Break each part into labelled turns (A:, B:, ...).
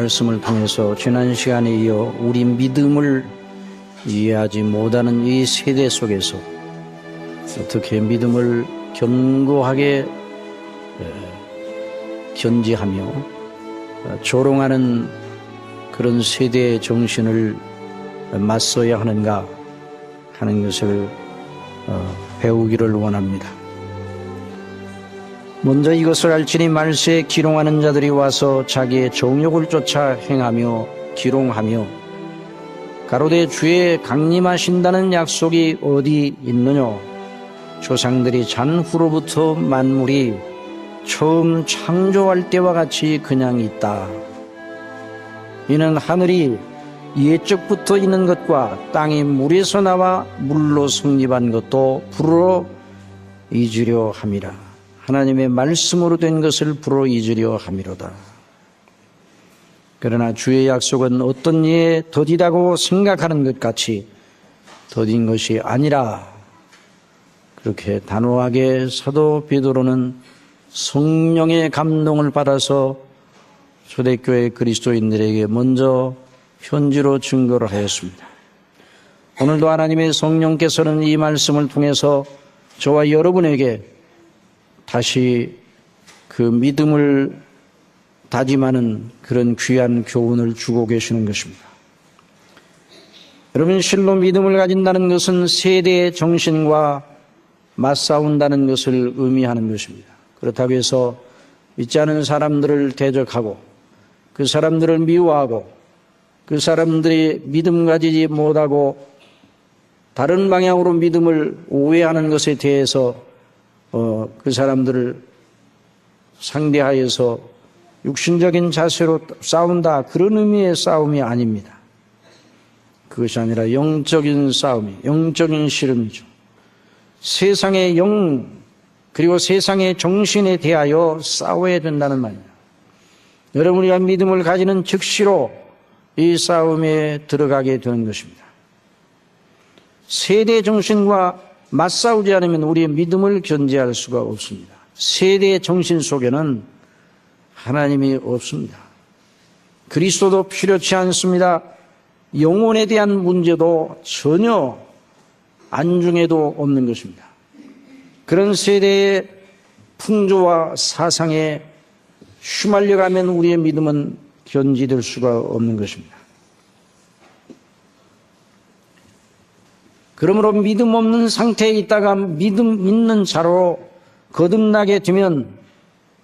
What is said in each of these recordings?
A: 말씀을 통해서 지난 시간에 이어 우리 믿음을 이해하지 못하는 이 세대 속에서 어떻게 믿음을 견고하게 견지하며 조롱하는 그런 세대의 정신을 맞서야 하는가 하는 것을 배우기를 원합니다. 먼저 이것을 알지니 말세에 기롱하는 자들이 와서 자기의 정욕을 쫓아 행하며 기롱하며 가로되 주의 강림하신다는 약속이 어디 있느냐. 조상들이 잔후로부터 만물이 처음 창조할 때와 같이 그냥 있다. 이는 하늘이 예적부터 있는 것과 땅이 물에서 나와 물로 성립한 것도 불어 잊으려 함이라. 하나님의 말씀으로 된 것을 불어 잊으려 함이로다. 그러나 주의 약속은 어떤 이에 더디다고 생각하는 것 같이 더딘 것이 아니라, 그렇게 단호하게 사도 베드로는 성령의 감동을 받아서 초대교회 그리스도인들에게 먼저 편지로 증거를 하였습니다. 오늘도 하나님의 성령께서는 이 말씀을 통해서 저와 여러분에게 다시 그 믿음을 다짐하는 그런 귀한 교훈을 주고 계시는 것입니다. 여러분, 실로 믿음을 가진다는 것은 세대의 정신과 맞싸운다는 것을 의미하는 것입니다. 그렇다고 해서 믿지 않은 사람들을 대적하고 그 사람들을 미워하고 그 사람들이 믿음 가지지 못하고 다른 방향으로 믿음을 오해하는 것에 대해서 그 사람들을 상대하여서 육신적인 자세로 싸운다, 그런 의미의 싸움이 아닙니다. 그것이 아니라 영적인 싸움이, 영적인 씨름이죠. 세상의 영 그리고 세상의 정신에 대하여 싸워야 된다는 말입니다. 여러분, 우리가 믿음을 가지는 즉시로 이 싸움에 들어가게 되는 것입니다. 세대 정신과 맞싸우지 않으면 우리의 믿음을 견제할 수가 없습니다. 세대의 정신 속에는 하나님이 없습니다. 그리스도도 필요치 않습니다. 영혼에 대한 문제도 전혀 안중에도 없는 것입니다. 그런 세대의 풍조와 사상에 휘말려가면 우리의 믿음은 견지될 수가 없는 것입니다. 그러므로 믿음 없는 상태에 있다가 믿음 있는 자로 거듭나게 되면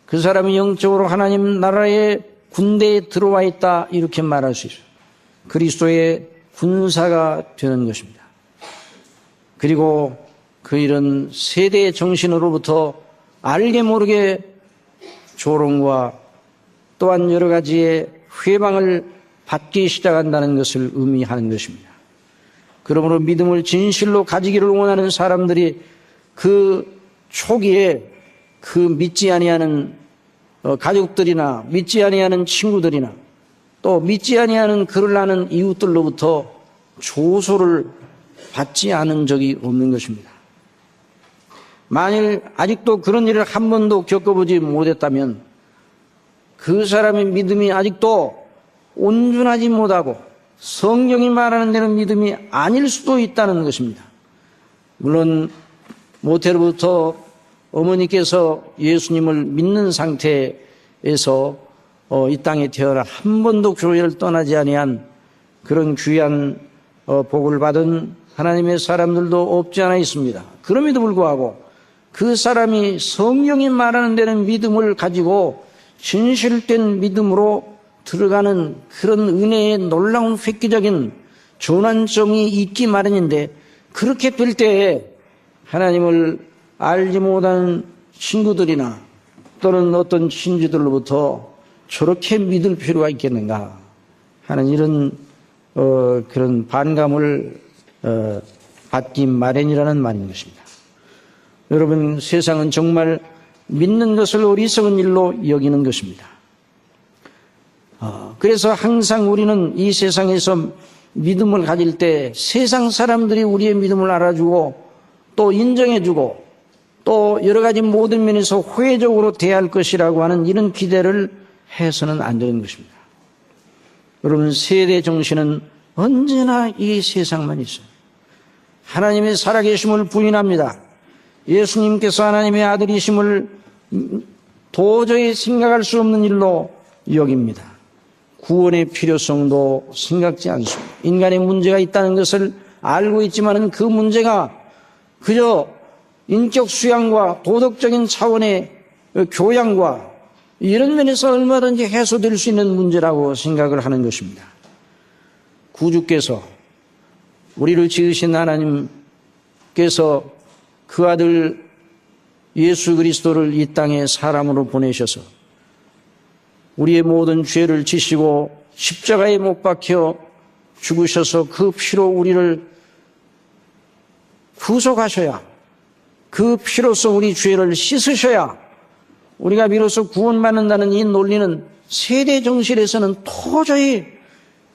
A: 그 사람이 영적으로 하나님 나라의 군대에 들어와 있다, 이렇게 말할 수 있어요. 그리스도의 군사가 되는 것입니다. 그리고 그 이런 세대의 정신으로부터 알게 모르게 조롱과 또한 여러 가지의 회방을 받기 시작한다는 것을 의미하는 것입니다. 그러므로 믿음을 진실로 가지기를 원하는 사람들이 그 초기에 그 믿지 아니하는 가족들이나 믿지 아니하는 친구들이나 또 믿지 아니하는 그를 아는 이웃들로부터 조소를 받지 않은 적이 없는 것입니다. 만일 아직도 그런 일을 한 번도 겪어보지 못했다면 그 사람의 믿음이 아직도 온전하지 못하고 성경이 말하는 대로 믿음이 아닐 수도 있다는 것입니다. 물론 모태로부터 어머니께서 예수님을 믿는 상태에서 이 땅에 태어나 한 번도 교회를 떠나지 아니한 그런 귀한 복을 받은 하나님의 사람들도 없지 않아 있습니다. 그럼에도 불구하고 그 사람이 성경이 말하는 데는 믿음을 가지고 진실된 믿음으로 들어가는 그런 은혜의 놀라운 획기적인 전환점이 있기 마련인데, 그렇게 될 때에 하나님을 알지 못하는 친구들이나 또는 어떤 친지들로부터 저렇게 믿을 필요가 있겠는가 하는 이런 그런 반감을 받기 마련이라는 말인 것입니다. 여러분, 세상은 정말 믿는 것을 어리석은 일로 여기는 것입니다. 그래서 항상 우리는 이 세상에서 믿음을 가질 때 세상 사람들이 우리의 믿음을 알아주고 또 인정해주고 또 여러 가지 모든 면에서 호혜적으로 대할 것이라고 하는 이런 기대를 해서는 안 되는 것입니다. 여러분, 세대 정신은 언제나 이 세상만 있어요. 하나님의 살아계심을 부인합니다. 예수님께서 하나님의 아들이심을 도저히 생각할 수 없는 일로 여깁니다. 구원의 필요성도 생각지 않습니다. 인간의 문제가 있다는 것을 알고 있지만 그 문제가 그저 인격 수양과 도덕적인 차원의 교양과 이런 면에서 얼마든지 해소될 수 있는 문제라고 생각을 하는 것입니다. 구주께서, 우리를 지으신 하나님께서 그 아들 예수 그리스도를 이 땅에 사람으로 보내셔서 우리의 모든 죄를 지시고 십자가에 못 박혀 죽으셔서 그 피로 우리를 구속하셔야, 그 피로써 우리 죄를 씻으셔야 우리가 비로소 구원받는다는 이 논리는 세대 정신에서는 도저히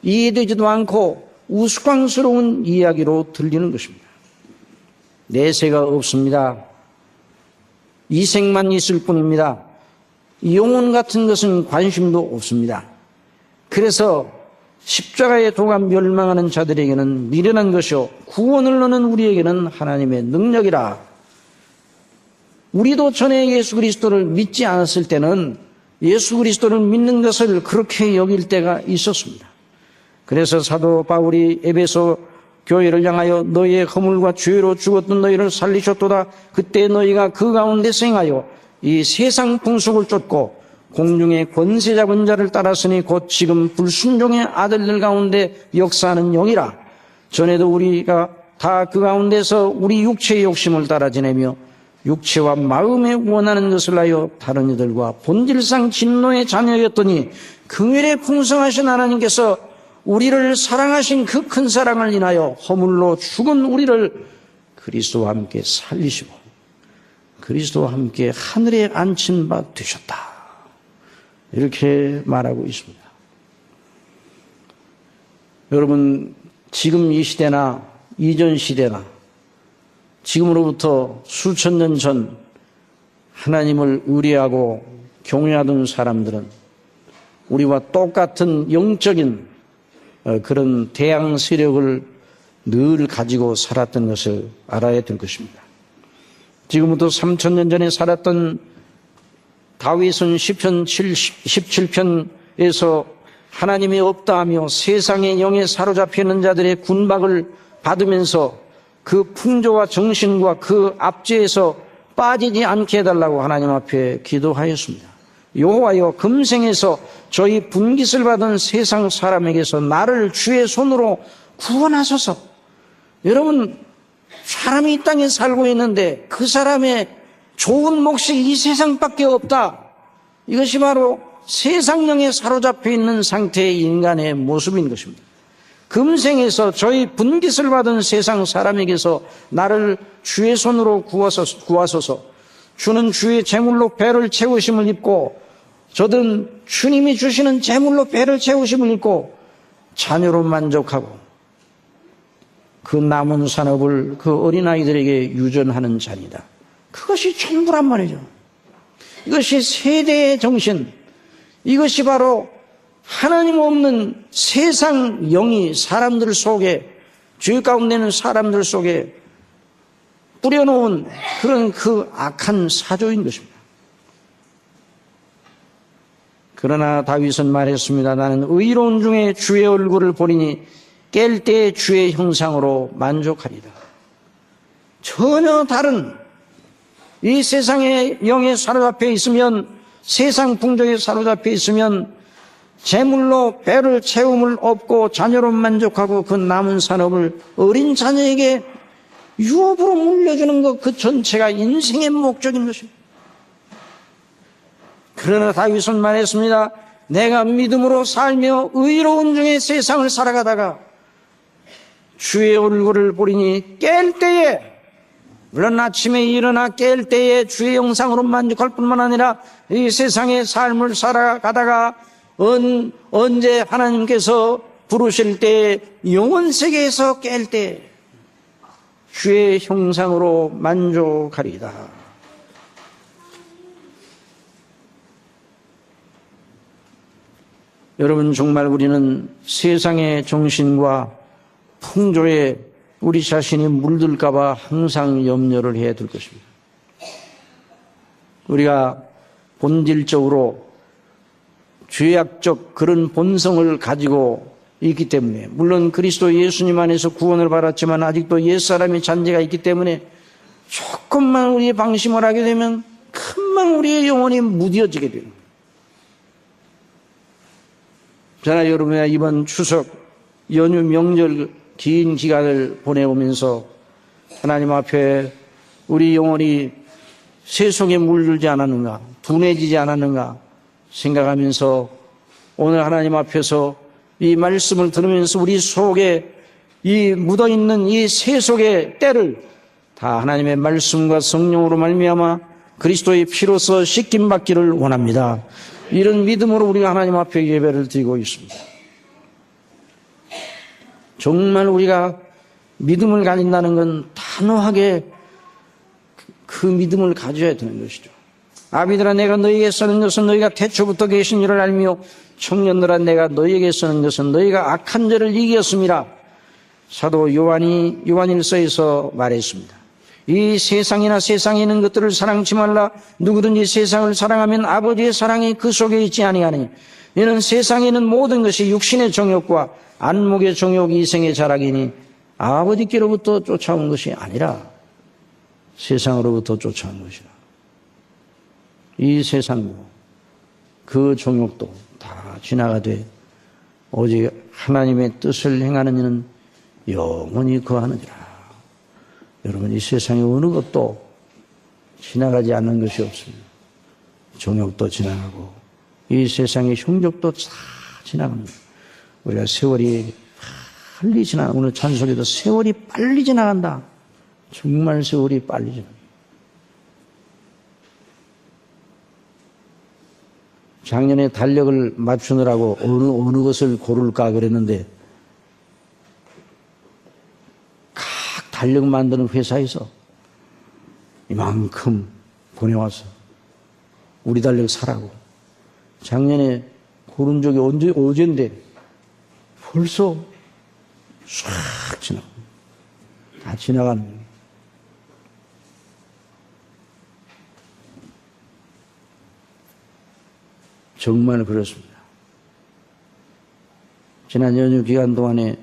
A: 이해되지도 않고 우스꽝스러운 이야기로 들리는 것입니다. 내세가 없습니다. 이생만 있을 뿐입니다. 영혼 같은 것은 관심도 없습니다. 그래서 십자가의 도가 멸망하는 자들에게는 미련한 것이요 구원을 얻는 우리에게는 하나님의 능력이라. 우리도 전에 예수 그리스도를 믿지 않았을 때는 예수 그리스도를 믿는 것을 그렇게 여길 때가 있었습니다. 그래서 사도 바울이 에베소 교회를 향하여 너희의 허물과 죄로 죽었던 너희를 살리셨도다. 그때 너희가 그 가운데 생하여 이 세상 풍속을 쫓고 공중의 권세 잡은 자를 따랐으니 곧 지금 불순종의 아들들 가운데 역사하는 영이라. 전에도 우리가 다 그 가운데서 우리 육체의 욕심을 따라 지내며 육체와 마음에 원하는 것을 하여 다른 이들과 본질상 진노의 자녀였더니 긍휼에 풍성하신 하나님께서 우리를 사랑하신 그 큰 사랑을 인하여 허물로 죽은 우리를 그리스도와 함께 살리시고 그리스도와 함께 하늘에 앉힌 바 되셨다. 이렇게 말하고 있습니다. 여러분, 지금 이 시대나 이전 시대나 지금으로부터 수천 년 전 하나님을 의뢰하고 경외하던 사람들은 우리와 똑같은 영적인 그런 대항 세력을 늘 가지고 살았던 것을 알아야 될 것입니다. 지금부터 3,000년 전에 살았던 다윗은 시편 17편에서 하나님이 없다 하며 세상의 영에 사로잡혀 있는 자들의 군박을 받으면서 그 풍조와 정신과 그 압제에서 빠지지 않게 해달라고 하나님 앞에 기도하였습니다. 여호와여, 금생에서 저희 분깃을 받은 세상 사람에게서 나를 주의 손으로 구원하소서. 여러분, 사람이 이 땅에 살고 있는데 그 사람의 좋은 몫이 이 세상밖에 없다. 이것이 바로 세상령에 사로잡혀 있는 상태의 인간의 모습인 것입니다. 금생에서 저희 분깃을 받은 세상 사람에게서 나를 주의 손으로 구하소서. 주는 주의 재물로 배를 채우심을 입고 저든 주님이 주시는 재물로 배를 채우심을 입고 자녀로 만족하고 그 남은 산업을 그 어린아이들에게 유전하는 자니다. 그것이 전부란 말이죠. 이것이 세대의 정신, 이것이 바로 하나님 없는 세상 영이 사람들 속에, 죄 가운데 있는 사람들 속에 뿌려놓은 그런 그 악한 사조인 것입니다. 그러나 다윗은 말했습니다. 나는 의로운 중에 주의 얼굴을 보리니 깰 때에 주의 형상으로 만족하리라. 전혀 다른 이 세상의 영에 사로잡혀 있으면, 세상 풍조에 사로잡혀 있으면 재물로 배를 채움을 얻고 자녀로 만족하고 그 남은 산업을 어린 자녀에게 유업으로 물려주는 것, 그 전체가 인생의 목적인 것입니다. 그러나 다윗은 말했습니다. 내가 믿음으로 살며 의로운 중에 세상을 살아가다가 주의 얼굴을 보리니 깰 때에, 물론 아침에 일어나 깰 때에 주의 형상으로 만족할 뿐만 아니라 이 세상의 삶을 살아가다가 언제 하나님께서 부르실 때 영원 세계에서 깰 때 주의 형상으로 만족하리이다. 여러분, 정말 우리는 세상의 정신과 풍조에 우리 자신이 물들까 봐 항상 염려를 해야 될 것입니다. 우리가 본질적으로 죄악적 그런 본성을 가지고 있기 때문에, 물론 그리스도 예수님 안에서 구원을 받았지만 아직도 옛사람의 잔재가 있기 때문에 조금만 우리의 방심을 하게 되면 금방 우리의 영혼이 무뎌지게 됩니다. 저나 여러분이 이번 추석 연휴 명절 긴 기간을 보내오면서 하나님 앞에 우리 영혼이 세속에 물들지 않았는가, 둔해지지 않았는가 생각하면서 오늘 하나님 앞에서 이 말씀을 들으면서 우리 속에 이 묻어있는 이 세속의 때를 다 하나님의 말씀과 성령으로 말미암아 그리스도의 피로서 씻김 받기를 원합니다. 이런 믿음으로 우리가 하나님 앞에 예배를 드리고 있습니다. 정말 우리가 믿음을 가진다는 건 단호하게 그 믿음을 가져야 되는 것이죠. 아비들아, 내가 너희에게 쓰는 것은 너희가 태초부터 계신 일을 알며, 청년들아, 내가 너희에게 쓰는 것은 너희가 악한 죄를 이겼음이라. 사도 요한일서에서 말했습니다. 이 세상이나 세상에 있는 것들을 사랑치 말라. 누구든지 세상을 사랑하면 아버지의 사랑이 그 속에 있지 아니하니, 이는 세상에 있는 모든 것이 육신의 정욕과 안목의 정욕, 이생의 자락이니 아버지께로부터 쫓아온 것이 아니라 세상으로부터 쫓아온 것이라. 이 세상도 그 정욕도 다 지나가되 오직 하나님의 뜻을 행하는 이는 영원히 거하느니라. 여러분, 이 세상의 어느 것도 지나가지 않는 것이 없습니다. 정욕도 지나가고 이 세상의 흉적도 다 지나갑니다. 우리가 세월이 빨리 오늘 찬송에도 세월이 빨리 지나간다. 정말 세월이 빨리 지나간다. 작년에 달력을 맞추느라고 어느 것을 고를까 그랬는데, 각 달력 만드는 회사에서 이만큼 보내와서 우리 달력 사라고. 작년에 고른 적이 어젠데 벌써 싹 지나가. 다 지나가는 거예요. 정말 그렇습니다. 지난 연휴 기간 동안에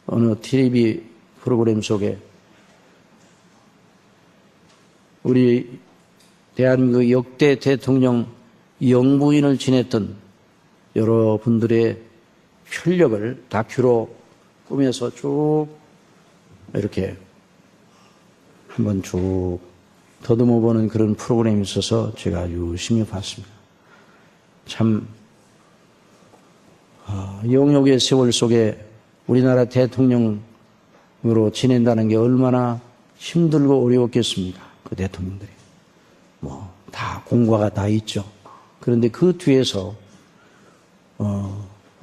A: 어느 TV 프로그램 속에 우리 대한민국 역대 대통령 영부인을 지냈던 여러분들의 편력을 다큐로 꾸며서 쭉 이렇게 한번 쭉 더듬어 보는 그런 프로그램이 있어서 제가 유심히 봤습니다. 참 영역의 세월 속에 우리나라 대통령으로 지낸다는 게 얼마나 힘들고 어려웠겠습니까? 그 대통령들이 다 공과가 다 있죠. 그런데 그 뒤에서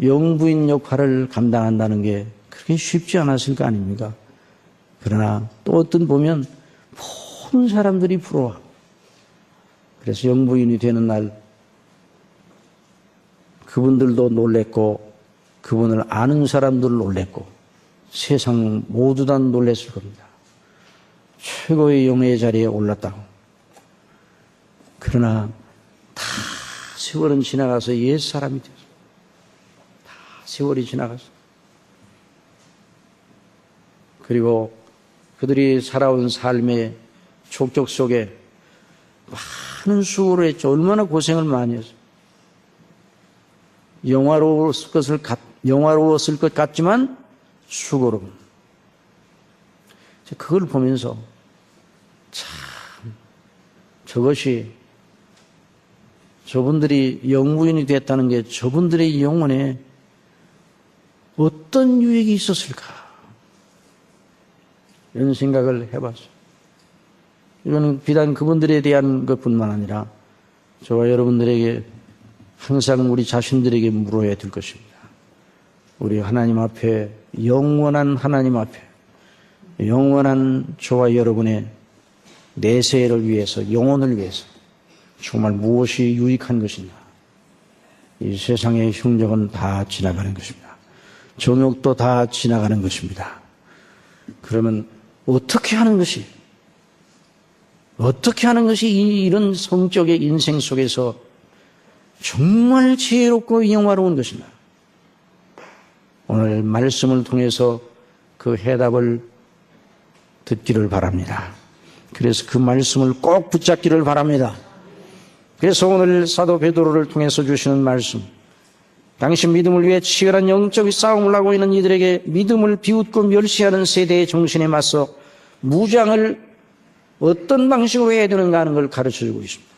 A: 영부인 역할을 감당한다는 게 그렇게 쉽지 않았을 거 아닙니까? 그러나 또 어떤 보면 모든 사람들이 부러워. 그래서 영부인이 되는 날 그분들도 놀랬고, 그분을 아는 사람들 놀랬고, 세상 모두 다 놀랬을 겁니다. 최고의 영예의 자리에 올랐다고. 그러나 다 세월은 지나가서 옛사람이 됐어. 다 세월이 지나가서. 그리고 그들이 살아온 삶의 족적 속에 많은 수고를 했죠. 얼마나 고생을 많이 했어요. 영화로웠을 것 같지만 수고로움. 그걸 보면서 참 저것이 저분들이 영부인이 됐다는 게 저분들의 영혼에 어떤 유익이 있었을까, 이런 생각을 해봤어요. 이거는 비단 그분들에 대한 것뿐만 아니라 저와 여러분들에게 항상 우리 자신들에게 물어야 될 것입니다. 우리 하나님 앞에, 영원한 하나님 앞에, 영원한 저와 여러분의 내세를 위해서, 영혼을 위해서 정말 무엇이 유익한 것이냐, 이 세상의 흉정은 다 지나가는 것입니다. 정욕도 다 지나가는 것입니다. 그러면 어떻게 하는 것이 이런 성적의 인생 속에서 정말 지혜롭고 영화로운 것인가? 오늘 말씀을 통해서 그 해답을 듣기를 바랍니다. 그래서 그 말씀을 꼭 붙잡기를 바랍니다. 그래서 오늘 사도 베드로를 통해서 주시는 말씀, 당신 믿음을 위해 치열한 영적 싸움을 하고 있는 이들에게 믿음을 비웃고 멸시하는 세대의 정신에 맞서 무장을 어떤 방식으로 해야 되는가 하는 걸 가르쳐주고 있습니다.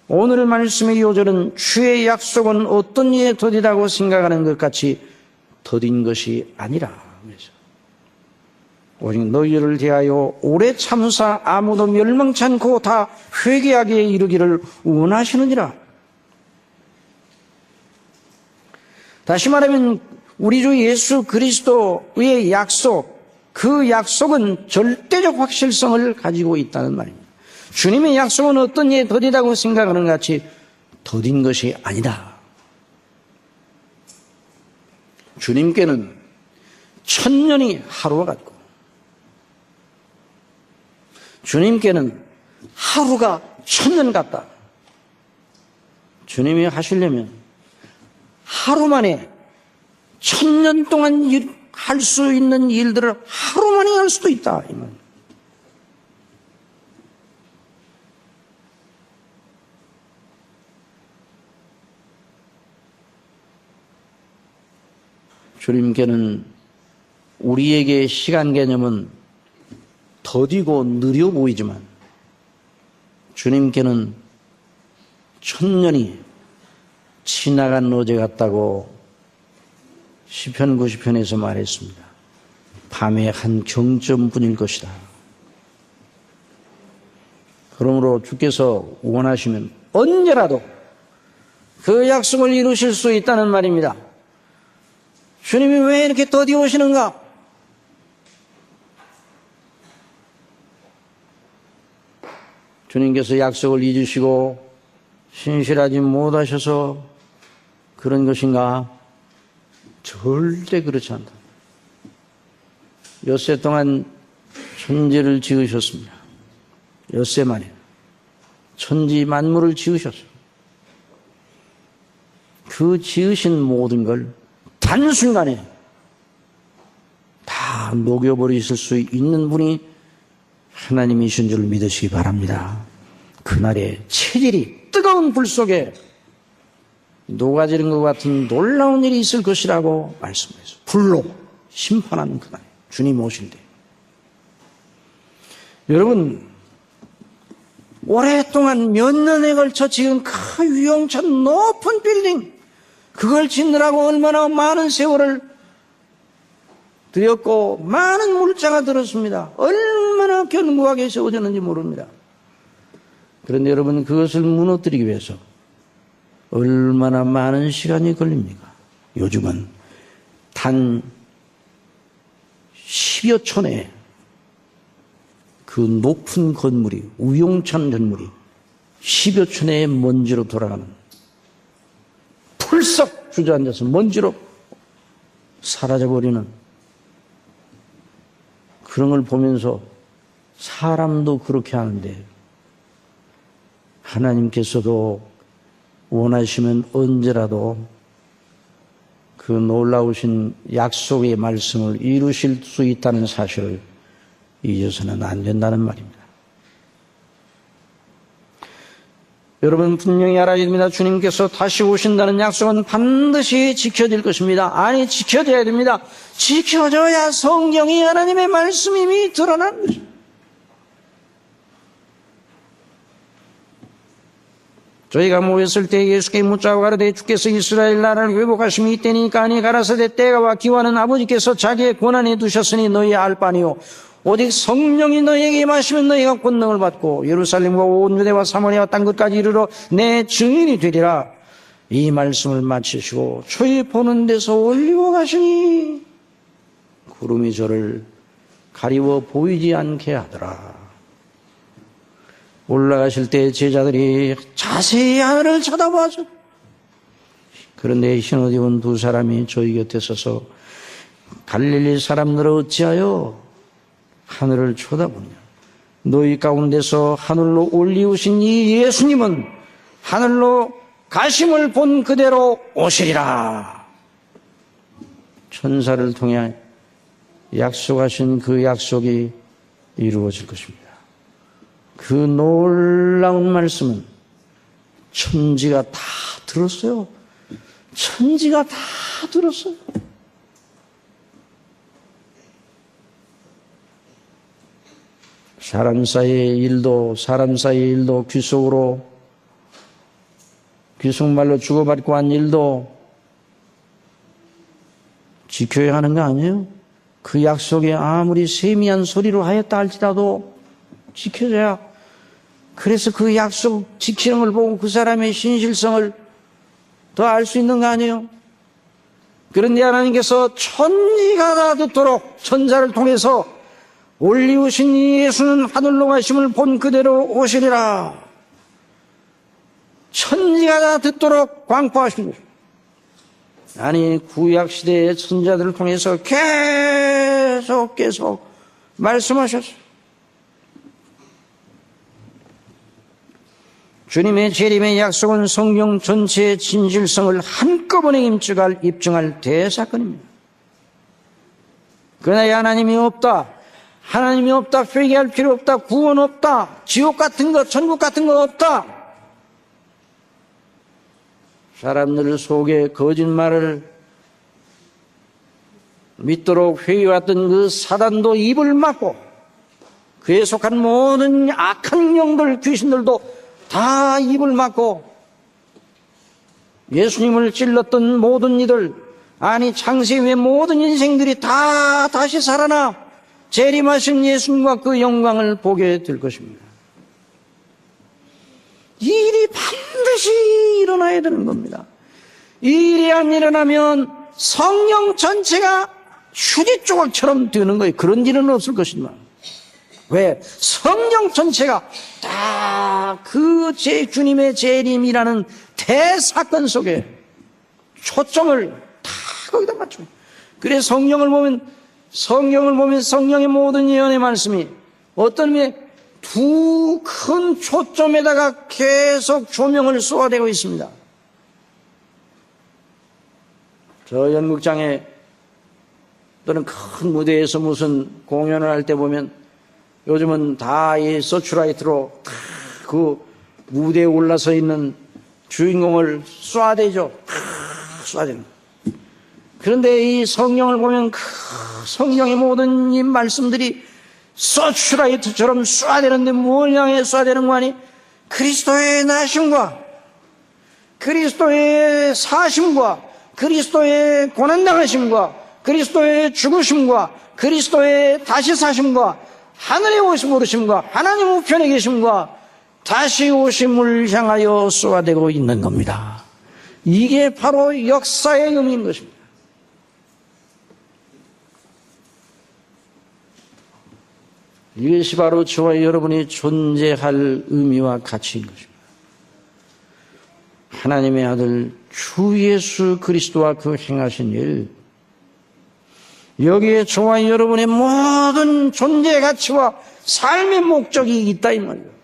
A: 오늘 말씀의 요절은 주의 약속은 어떤 이에 더디다고 생각하는 것 같이 더딘 것이 아니라, 오직 너희를 대하여 오래 참사 아무도 멸망치 않고 다 회개하기에 이르기를 원하시느니라. 다시 말하면 우리 주 예수 그리스도의 약속, 그 약속은 절대적 확실성을 가지고 있다는 말입니다. 주님의 약속은 어떤 이에 더디다고 생각하는 것 같이 더딘 것이 아니다. 주님께는 천년이 하루와 같고 주님께는 하루가 천년 같다. 주님이 하시려면 하루 만에 천년 동안 할 수 있는 일들을 하루 만에 할 수도 있다. 이 말. 주님께는 우리에게 시간 개념은 더디고 느려 보이지만 주님께는 천년이 지나간 어제 같다고 시편 90편에서 말했습니다. 밤의 한 경점뿐일 것이다. 그러므로 주께서 원하시면 언제라도 그 약속을 이루실 수 있다는 말입니다. 주님이 왜 이렇게 더디 오시는가? 주님께서 약속을 잊으시고 신실하지 못하셔서 그런 것인가? 절대 그렇지 않다. 엿새 동안 천지를 지으셨습니다. 엿새 만에 천지 만물을 지으셨어요. 그 지으신 모든 걸 단순간에 다 녹여버리실 수 있는 분이 하나님이신 줄 믿으시기 바랍니다. 그날의 체질이 뜨거운 불 속에 녹아지는 것 같은 놀라운 일이 있을 것이라고 말씀했어요. 불로 심판하는 그날, 주님 오실 때. 여러분, 오랫동안 몇 년에 걸쳐 지은 그 유용천 높은 빌딩, 그걸 짓느라고 얼마나 많은 세월을 들였고 많은 물자가 들었습니다. 얼마나 견고하게 세워졌는지 모릅니다. 그런데 여러분, 그것을 무너뜨리기 위해서 얼마나 많은 시간이 걸립니까? 요즘은 단 10여 촌에 그 높은 건물이, 우용찬 건물이 10여 촌의 먼지로 돌아가는, 풀썩 주저앉아서 먼지로 사라져버리는 그런 걸 보면서 사람도 그렇게 하는데 하나님께서도 원하시면 언제라도 그 놀라우신 약속의 말씀을 이루실 수 있다는 사실을 잊어서는 안 된다는 말입니다. 여러분, 분명히 알아야 됩니다. 주님께서 다시 오신다는 약속은 반드시 지켜질 것입니다. 아니, 지켜져야 됩니다. 지켜져야 성경이 하나님의 말씀임이 드러나는 것입니다. 저희가 모였을 때 예수께 묻자고 가로되 주께서 이스라엘 나라를 회복하심이 이때니까 아니 가라사대 때가 와 기와는 아버지께서 자기의 권한에 두셨으니 너희 알 바니요 오직 성령이 너희에게 임하시면 너희가 권능을 받고 예루살렘과 온 유대와 사마리아와 땅 끝까지 이르러 내 증인이 되리라. 이 말씀을 마치시고 저희 보는 데서 올리고 가시니 구름이 저를 가리워 보이지 않게 하더라. 올라가실 때 제자들이 자세히 하늘을 쳐다보았죠. 그런데 흰옷 입은 두 사람이 저희 곁에 서서 갈릴리 사람들아 어찌하여 하늘을 쳐다보냐. 너희 가운데서 하늘로 올리우신 이 예수님은 하늘로 가심을 본 그대로 오시리라. 천사를 통해 약속하신 그 약속이 이루어질 것입니다. 그 놀라운 말씀은 천지가 다 들었어요. 천지가 다 들었어요. 사람 사이의 일도 귀속말로 주고받고 한 일도 지켜야 하는 거 아니에요? 그 약속에 아무리 세미한 소리로 하였다 할지라도 지켜줘야. 그래서 그 약속 지키는 걸 보고 그 사람의 신실성을 더 알 수 있는 거 아니에요? 그런데 하나님께서 천지가 다 듣도록 천사를 통해서 올리우신 이 예수는 하늘로 가심을 본 그대로 오시리라. 천지가 다 듣도록 광포하신 것입니다. 아니, 구약시대의 선자들을 통해서 계속 말씀하셨어요. 주님의 재림의 약속은 성경 전체의 진실성을 한꺼번에 입증할 대사건입니다. 그러나 하나님이 없다, 회개할 필요 없다, 구원 없다, 지옥 같은 거, 천국 같은 거 없다. 사람들 속에 거짓말을 믿도록 회유했던 그 사단도 입을 막고 그에 속한 모든 악한 영들, 귀신들도 다 입을 막고 예수님을 찔렀던 모든 이들, 아니 창세의 모든 인생들이 다 다시 살아나 재림하신 예수님과 그 영광을 보게 될 것입니다. 이 일이 반드시 일어나야 되는 겁니다. 이 일이 안 일어나면 성령 전체가 휴지 조각처럼 되는 거예요. 그런 일은 없을 것입니다. 왜? 성령 전체가 다 그 주님의 재림이라는 대사건 속에 초점을 다 거기다 맞춰요. 그래서 성경을 보면 성령의 모든 예언의 말씀이 어떤 의미에 두 큰 초점에다가 계속 조명을 쏘아대고 있습니다. 저 연극장에 또는 큰 무대에서 무슨 공연을 할 때 보면 요즘은 다 이 서츄라이트로 다 그 무대에 올라서 있는 주인공을 쏴대죠. 쏴대는. 그런데 이 성경을 보면 그 성경의 모든 이 말씀들이 서츄라이트처럼 쏴대는데 뭘 향해 쏴대는 거 아니? 그리스도의 나심과 그리스도의 사심과 그리스도의 고난당하심과 그리스도의 죽으심과 그리스도의 다시 사심과 하늘에 오심 오르심과 하나님 우편에 계심과 다시 오심을 향하여 쏘아대고 있는 겁니다. 이게 바로 역사의 의미인 것입니다. 이것이 바로 저와 여러분이 존재할 의미와 가치인 것입니다. 하나님의 아들 주 예수 그리스도와 그 행하신 일, 여기에 저와 여러분의 모든 존재의 가치와 삶의 목적이 있다 이 말이에요.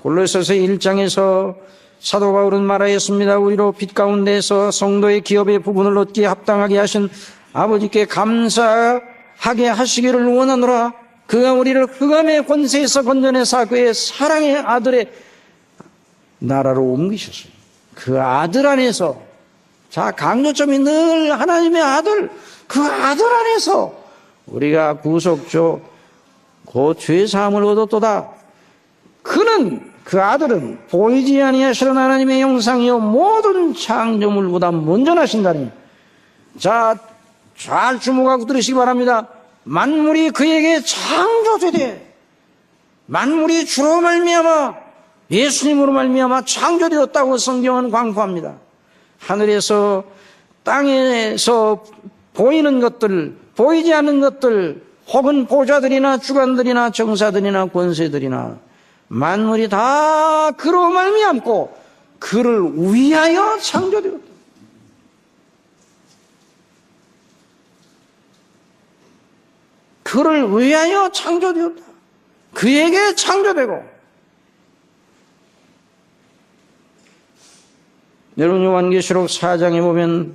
A: 골로새서 1장에서 사도 바울은 말하였습니다. 우리로 빛 가운데서 성도의 기업의 부분을 얻기에 합당하게 하신 아버지께 감사하게 하시기를 원하노라. 그가 우리를 흑암의 권세에서 건져내사 그의 사랑의 아들의 나라로 옮기셨어요. 그 아들 안에서, 자, 강조점이 늘 하나님의 아들, 그 아들 안에서 우리가 구속조 곧 죄사함을 얻었도다. 그 아들은 보이지 아니하시는 하나님의 형상이요 모든 창조물보다 먼저 나신다니. 자, 잘 주목하고 들으시기 바랍니다. 만물이 그에게 창조되되, 만물이 주로 말미암아 예수님으로 말미암아 창조되었다고 성경은 광고합니다. 하늘에서 땅에서 보이는 것들, 보이지 않는 것들, 혹은 보좌들이나 주관들이나 정사들이나 권세들이나 만물이 다 그로 말미암고 그를 위하여 창조되었다. 그를 위하여 창조되었다. 그에게 창조되고. 여러분 요한계시록 4장에 보면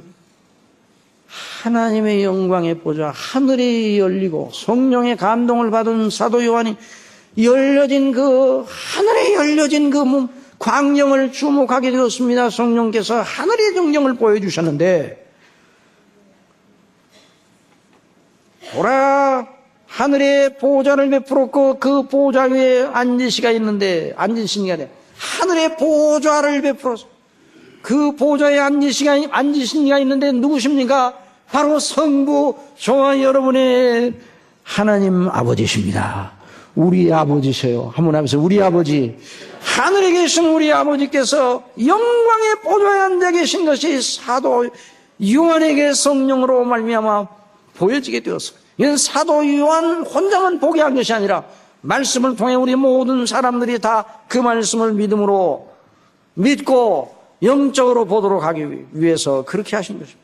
A: 하나님의 영광의 보좌 하늘이 열리고 성령의 감동을 받은 사도 요한이 하늘에 열려진 그 광경을 주목하게 되었습니다. 성령께서 하늘의 정령을 보여주셨는데 보라 하늘에 보좌를 베풀었고 그 보좌 위에 앉으시가 있는데 앉으시니가 아니라 하늘에 보좌를 베풀었어. 그 보좌에 앉으시니가 있는데 누구십니까? 바로 성부 저와 여러분의 하나님 아버지십니다. 우리 아버지세요. 한번 하면서 우리 아버지, 하늘에 계신 우리 아버지께서 영광의 보좌에 앉아 계신 것이 사도 요한에게 성령으로 말미암아 보여지게 되었어요. 이건 사도 요한 혼자만 보게 한 것이 아니라 말씀을 통해 우리 모든 사람들이 다 그 말씀을 믿음으로 믿고 영적으로 보도록 하기 위해서 그렇게 하신 것입니다.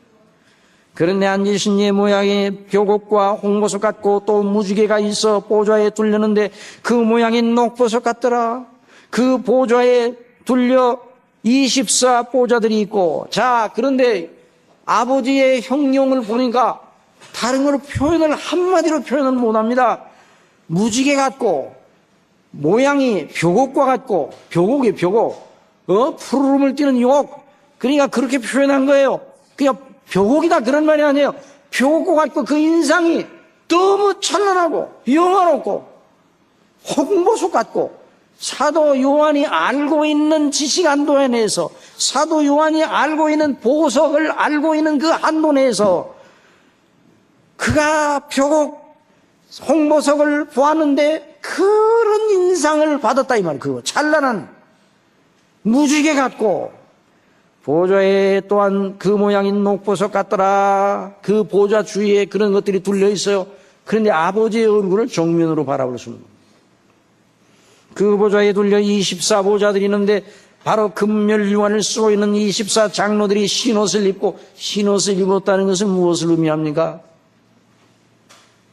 A: 그런데 앉으신 예 모양이 벽옥과 홍보석 같고 또 무지개가 있어 보좌에 둘렸는데 그 모양이 녹보석 같더라. 그 보좌에 둘려 24 보좌들이 있고 자 그런데 아버지의 형용을 보니까 다른 걸로 한마디로 표현을 못합니다. 무지개 같고 모양이 벽옥과 같고 벽옥이 벽옥 푸르름을 띠는 욕 그러니까 그렇게 표현한 거예요. 그냥 벽옥이다 그런 말이 아니에요. 벽옥과 같고 그 인상이 너무 찬란하고 영화롭고 홍보석 같고 사도 요한이 알고 있는 지식 한도 내에서 사도 요한이 알고 있는 보석을 알고 있는 그 한도 내에서 그가 벽옥 홍보석을 보았는데 그런 인상을 받았다 이 말이에요. 그거 찬란한 무지개 같고 보좌에 또한 그 모양인 녹보석 같더라. 그 보좌 주위에 그런 것들이 둘려 있어요. 그런데 아버지의 얼굴을 정면으로 바라볼 수는 없어요. 그 보좌에 둘려 24 보좌들이 있는데 바로 금멸유관을 쓰고 있는 24 장로들이 흰옷을 입고 흰옷을 입었다는 것은 무엇을 의미합니까?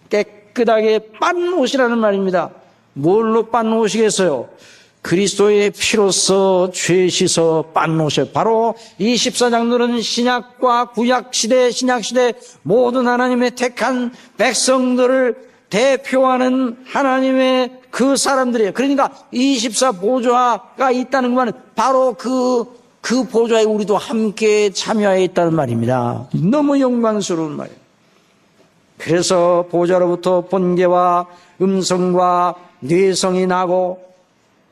A: 깨끗하게 빤 옷이라는 말입니다. 뭘로 빤 옷이겠어요? 그리스도의 피로써 죄 씻어 빤 옷이에요. 바로 24장로는 신약과 구약시대 신약시대 모든 하나님의 택한 백성들을 대표하는 하나님의 그 사람들이에요. 그러니까 24 보좌가 있다는 것은 바로 그 보좌에 우리도 함께 참여해 있다는 말입니다. 너무 영광스러운 말이에요. 그래서 보좌로부터 번개와 음성과 뇌성이 나고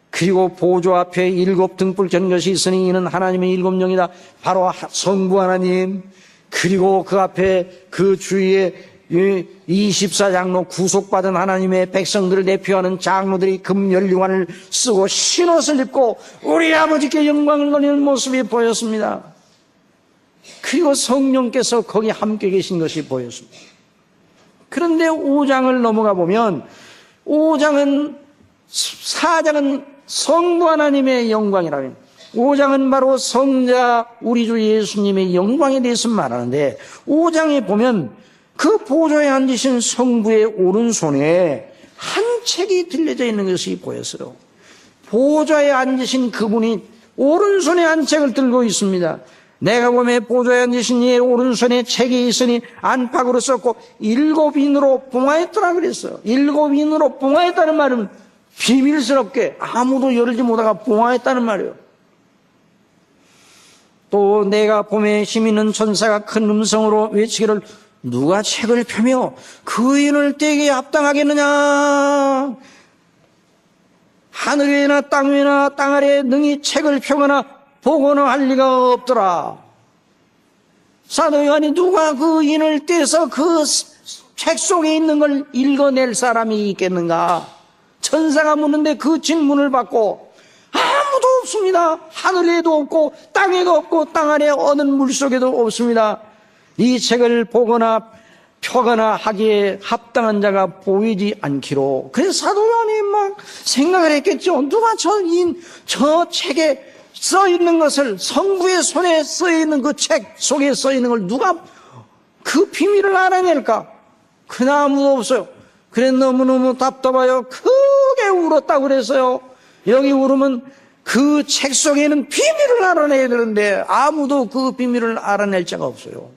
A: 그리고 보좌 앞에 7 등불 켠 것이 있으니 이는 하나님의 7 영이다. 바로 성부 하나님 그리고 그 앞에 그 주위에 24장로 구속받은 하나님의 백성들을 대표하는 장로들이 금연류관을 쓰고 흰옷을 입고 우리 아버지께 영광을 돌리는 모습이 보였습니다. 그리고 성령께서 거기 함께 계신 것이 보였습니다. 그런데 5장을 넘어가 보면 4장은 성부 하나님의 영광이라고 합니다. 5장은 바로 성자 우리 주 예수님의 영광에 대해서 말하는데 5장에 보면 그 보좌에 앉으신 성부의 오른손에 한 책이 들려져 있는 것이 보였어요. 보좌에 앉으신 그분이 오른손에 한 책을 들고 있습니다. 내가 보면 보좌에 앉으신 이의 오른손에 책이 있으니 안팎으로 썼고 7인으로 봉하였더라 그랬어요. 7인으로 봉하였다는 말은 비밀스럽게 아무도 열지 못하가 봉하였다는 말이에요. 또 내가 봄에 힘 있는 천사가 큰 음성으로 외치기를 누가 책을 펴며 그 인을 떼기에 합당하겠느냐. 하늘 위나 땅 위나 땅 아래에 능히 책을 펴거나 보거나 할 리가 없더라. 사도 요한이 누가 그 인을 떼서 그 책 속에 있는 걸 읽어낼 사람이 있겠는가. 천사가 묻는데 그 질문을 받고 아무도 없습니다. 하늘에도 없고 땅에도 없고 땅 아래 어느 물속에도 없습니다. 이 책을 보거나 펴거나 하기에 합당한 자가 보이지 않기로. 그래서 사도 요한이 막 생각을 했겠죠. 누가 저 책에 써 있는 것을, 성부의 손에 써 있는 그 책 속에 써 있는 걸 누가 그 비밀을 알아낼까? 그나 아무도 없어요. 그래 너무너무 답답해요. 크게 울었다고 그랬어요. 여기 울으면 그 책 속에는 비밀을 알아내야 되는데 아무도 그 비밀을 알아낼 자가 없어요.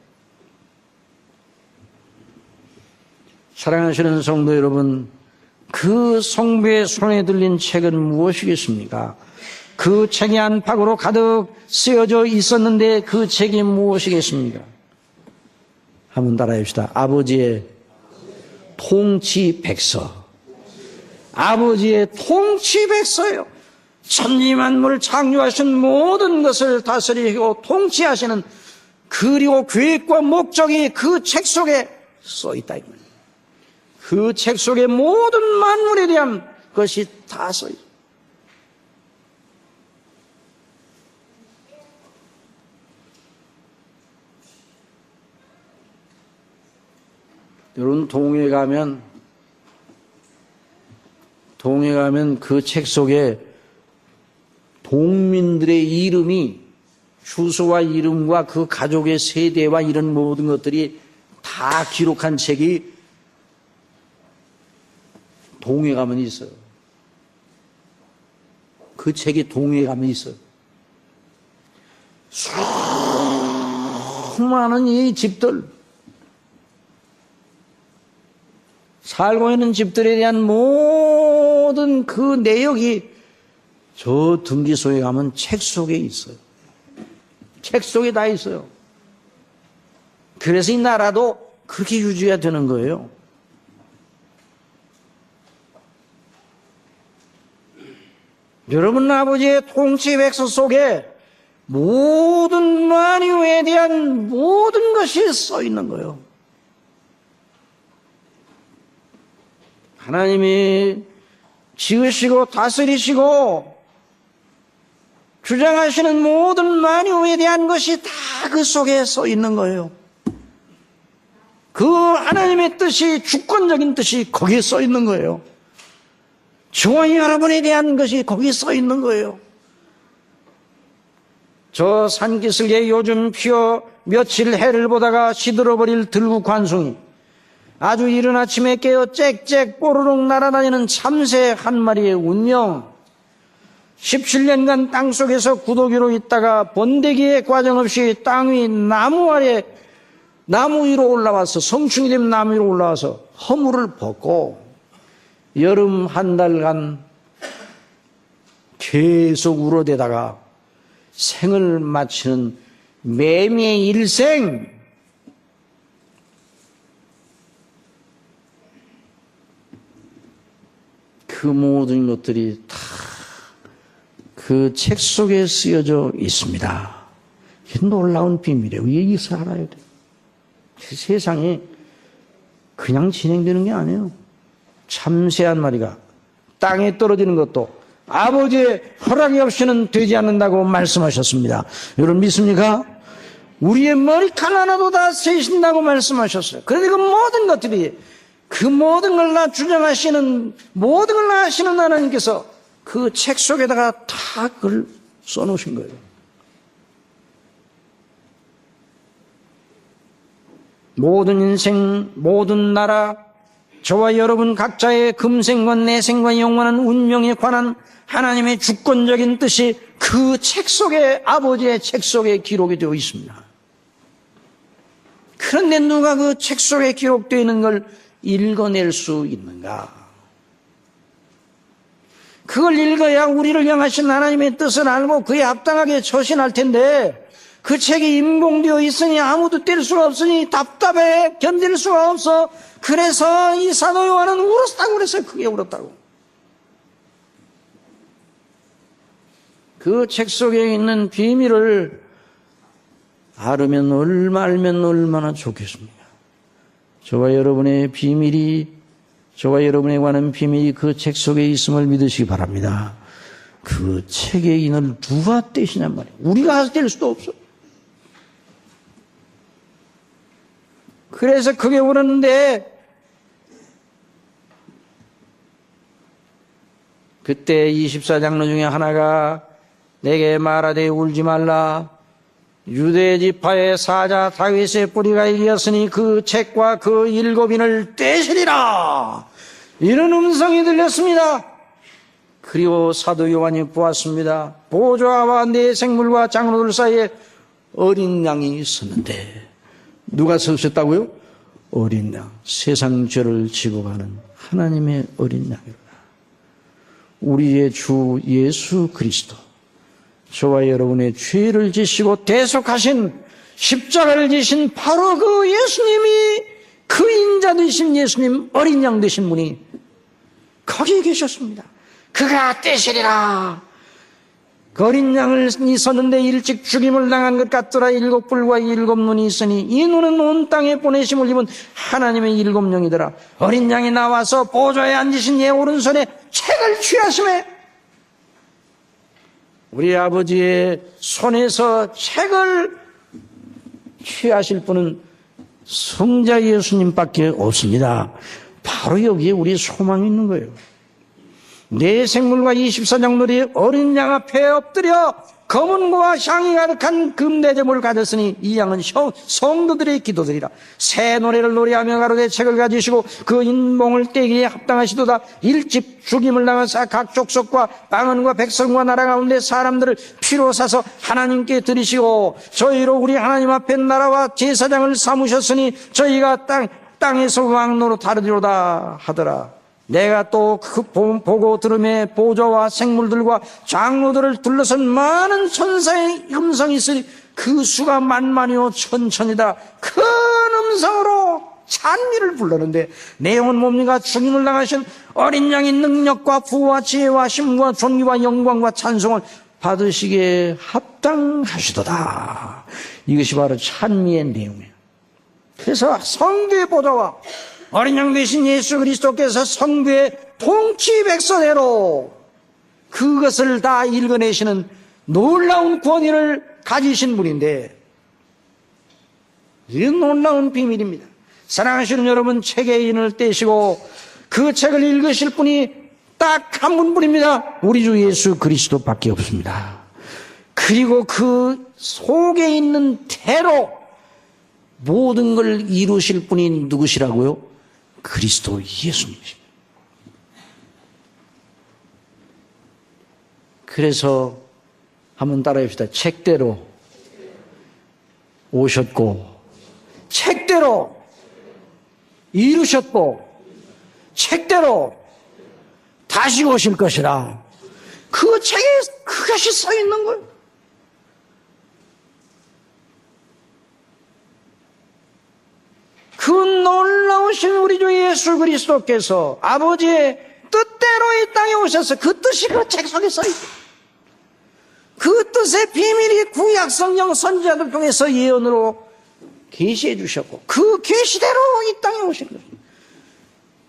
A: 사랑하시는 성도 여러분, 그 성부의 손에 들린 책은 무엇이겠습니까? 그 책이 안팎으로 가득 쓰여져 있었는데 그 책이 무엇이겠습니까? 한번 따라합시다. 아버지의 통치백서. 아버지의 통치백서예요. 천지만물 창조하신 모든 것을 다스리고 통치하시는, 그리고 계획과 목적이 그 책 속에 써 있다. 그 책 속에 모든 만물에 대한 것이 다 써 있어요. 여러분, 동해 가면 그 책 속에 동민들의 이름이, 주소와 이름과 그 가족의 세대와 이런 모든 것들이 다 기록한 책이 동해 가면 있어요. 그 책이 동해 가면 있어요. 수많은 이 집들, 살고 있는 집들에 대한 모든 그 내역이 저 등기소에 가면 책 속에 있어요. 책 속에 다 있어요. 그래서 이 나라도 그렇게 유지가 되는 거예요. 여러분, 아버지의 통치 백서 속에 모든 만유에 대한 모든 것이 써 있는 거예요. 하나님이 지으시고 다스리시고 주장하시는 모든 만유에 대한 것이 다 그 속에 써 있는 거예요. 그 하나님의 뜻이, 주권적인 뜻이 거기에 써 있는 거예요. 저와 여러분에 대한 것이 거기에 써 있는 거예요. 저 산기슭에 요즘 피어 며칠 해를 보다가 시들어버릴 들국환송이 아주 이른 아침에 깨어 짹짹 뽀르륵 날아다니는 참새 한 마리의 운명, 17년간 땅속에서 구더기로 있다가 번데기의 과정 없이 땅 위 나무 아래, 나무 위로 올라와서, 성충이 되면 나무 위로 올라와서 허물을 벗고 여름 한 달간 계속 울어대다가 생을 마치는 매미의 일생, 그 모든 것들이 다 그 책 속에 쓰여져 있습니다. 이게 놀라운 비밀이에요. 여기서 알아야 돼요. 세상이 그냥 진행되는 게 아니에요. 참새 한 마리가 땅에 떨어지는 것도 아버지의 허락이 없이는 되지 않는다고 말씀하셨습니다. 여러분 믿습니까? 우리의 머리칼 하나도 다 세신다고 말씀하셨어요. 그런데 그 모든 것들이, 그 모든 걸 다 주장하시는, 모든 걸 다 하시는 하나님께서 그 책 속에다가 다 그걸 써놓으신 거예요. 모든 인생, 모든 나라, 저와 여러분 각자의 금생과 내생과 영원한 운명에 관한 하나님의 주권적인 뜻이 그 책 속에, 아버지의 책 속에 기록이 되어 있습니다. 그런데 누가 그 책 속에 기록되어 있는 걸 읽어낼 수 있는가? 그걸 읽어야 우리를 향하신 하나님의 뜻을 알고 그에 합당하게 처신할 텐데, 그 책이 임봉되어 있으니 아무도 뗄 수가 없으니 답답해, 견딜 수가 없어. 그래서 이 사도 요한은 울었다고 그랬어요. 크게 울었다고. 그 책 속에 있는 비밀을 알면 얼마나 좋겠습니까? 저와 여러분의 비밀이, 저와 여러분에 관한 비밀이 그 책 속에 있음을 믿으시기 바랍니다. 그 책의 인을 누가 떼시냔 말이에요. 우리가 뗄 수도 없어. 그래서 크게 울었는데, 그때 24장로 중에 하나가 내게 말하되 울지 말라. 유대 지파의 사자 다윗의 뿌리가 이겼으니 그 책과 그 일곱인을 떼시리라. 이런 음성이 들렸습니다. 그리고 사도 요한이 보았습니다. 보좌와 네 생물과 장로들 사이에 어린 양이 있었는데, 누가 서 있었다고요? 어린 양, 세상 죄를 지고 가는 하나님의 어린 양이로다. 우리의 주 예수 그리스도, 저와 여러분의 죄를 지시고 대속하신, 십자가를 지신 바로 그 예수님이, 그 인자 되신 예수님, 어린 양 되신 분이 거기에 계셨습니다. 그가 떼시리라. 그 어린 양을 있었는데 일찍 죽임을 당한 것 같더라. 일곱 뿔과 일곱 눈이 있으니 이 눈은 온 땅에 보내심을 입은 하나님의 일곱 영이더라. 어린 양이 나와서 보좌에 앉으신 예 오른손에 책을 취하심에, 우리 아버지의 손에서 책을 취하실 분은 성자 예수님밖에 없습니다. 바로 여기에 우리 소망이 있는 거예요. 네 생물과 24장로들이 어린 양 앞에 엎드려 검은고와 향이 가득한 금대접을 가졌으니 이 양은 성도들의 기도들이라. 새 노래를 노래하며 가로되 책을 가지시고 그 인봉을 떼기에 합당하시도다. 일찍 죽임을 당하사 각 족속과 방언과 백성과 나라 가운데 사람들을 피로 사서 하나님께 드리시고 저희로 우리 하나님 앞에 나라와 제사장을 삼으셨으니 저희가 땅에서 왕 노릇하리로다 하더라. 내가 또 그 보고 들음에 보좌와 생물들과 장로들을 둘러선 많은 천사의 음성이 있으니 그 수가 만만이요 천천이다. 큰 음성으로 찬미를 불렀는데 내용은 뭡니까? 죽임을 당하신 어린 양의 능력과 부와 지혜와 힘과 존귀와 영광과 찬송을 받으시기에 합당하시도다. 이것이 바로 찬미의 내용이에요. 그래서 성부의 보좌와 어린 양 되신 예수 그리스도께서 성부의 통치 백서대로 그것을 다 읽어내시는 놀라운 권위를 가지신 분인데, 이런 놀라운 비밀입니다. 사랑하시는 여러분, 책의 인을 떼시고 그 책을 읽으실 분이 딱 한 분뿐입니다. 우리 주 예수 그리스도밖에 없습니다. 그리고 그 속에 있는 대로 모든 걸 이루실 분이 누구시라고요? 그리스도 예수님이십니다. 그래서 한번 따라합시다. 책대로 오셨고, 책대로 이루셨고, 책대로 다시 오실 것이라. 그 책에 그것이 써 있는 거예요. 그 놀라우신 우리 주 예수 그리스도께서 아버지의 뜻대로 이 땅에 오셔서 그 뜻이 그 책 속에 써 있어요. 그 뜻의 비밀이 구약 성경 선지자들 통해서 예언으로 계시해 주셨고 그 계시대로 이 땅에 오신 거예요.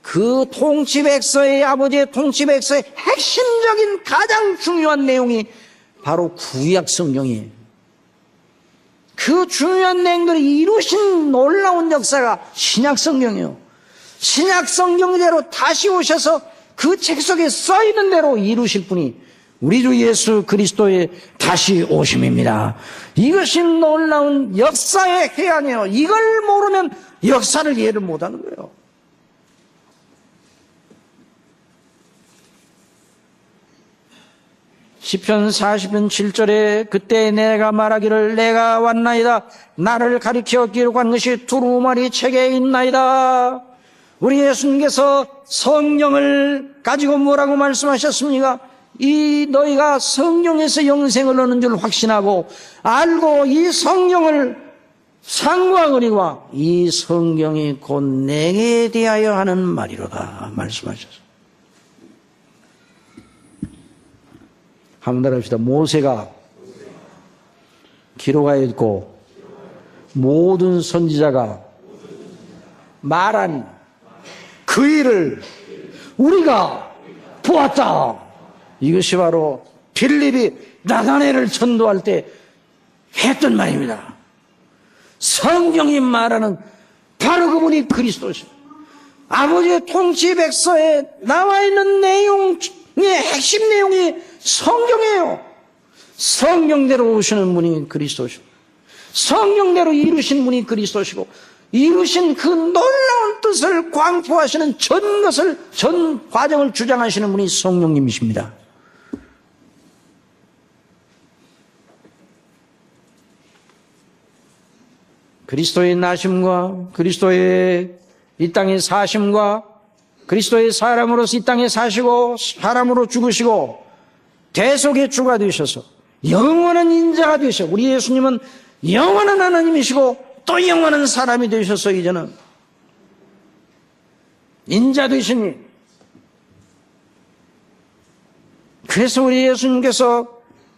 A: 그 통치백서의 아버지의 통치백서의 핵심적인 가장 중요한 내용이 바로 구약 성경이에요. 그 중요한 내용들을 이루신 놀라운 역사가 신약 성경이에요. 신약 성경대로 다시 오셔서 그 책 속에 써 있는 대로 이루실 분이 우리 주 예수 그리스도의 다시 오심입니다. 이것이 놀라운 역사의 해안이에요. 이걸 모르면 역사를 이해를 못하는 거예요. 시편 40편 7절에 그때 내가 말하기를 내가 왔나이다. 나를 가리켜 기록한 것이 두루마리 책에 있나이다. 우리 예수님께서 성경을 가지고 뭐라고 말씀하셨습니까? 이 너희가 성경에서 영생을 얻는 줄 확신하고 알고 이 성경을 상고하거니와 이 성경이 곧 내게 대하여 하는 말이로다 말씀하셨습니다. 한번 따라합시다. 모세가 기록하였고 모든 선지자가 말한 그 일을 우리가 보았다. 이것이 바로 빌립이 나다나엘을 전도할 때 했던 말입니다. 성경이 말하는 바로 그분이 그리스도십니다. 아버지의 통치 백서에 나와 있는 내용의 핵심 내용이 성경이에요. 성령대로 오시는 분이 그리스도시고 성령대로 이루신 분이 그리스도시고 이루신 그 놀라운 뜻을 광포하시는 전 과정을 주장하시는 분이 성령님이십니다. 그리스도의 나심과 그리스도의 이 땅의 사심과 그리스도의 사람으로서 이 땅에 사시고 사람으로 죽으시고 대속의 주가 되셔서 영원한 인자가 되셔. 우리 예수님은 영원한 하나님이시고 또 영원한 사람이 되셔서 이제는 인자 되시니 그래서 우리 예수님께서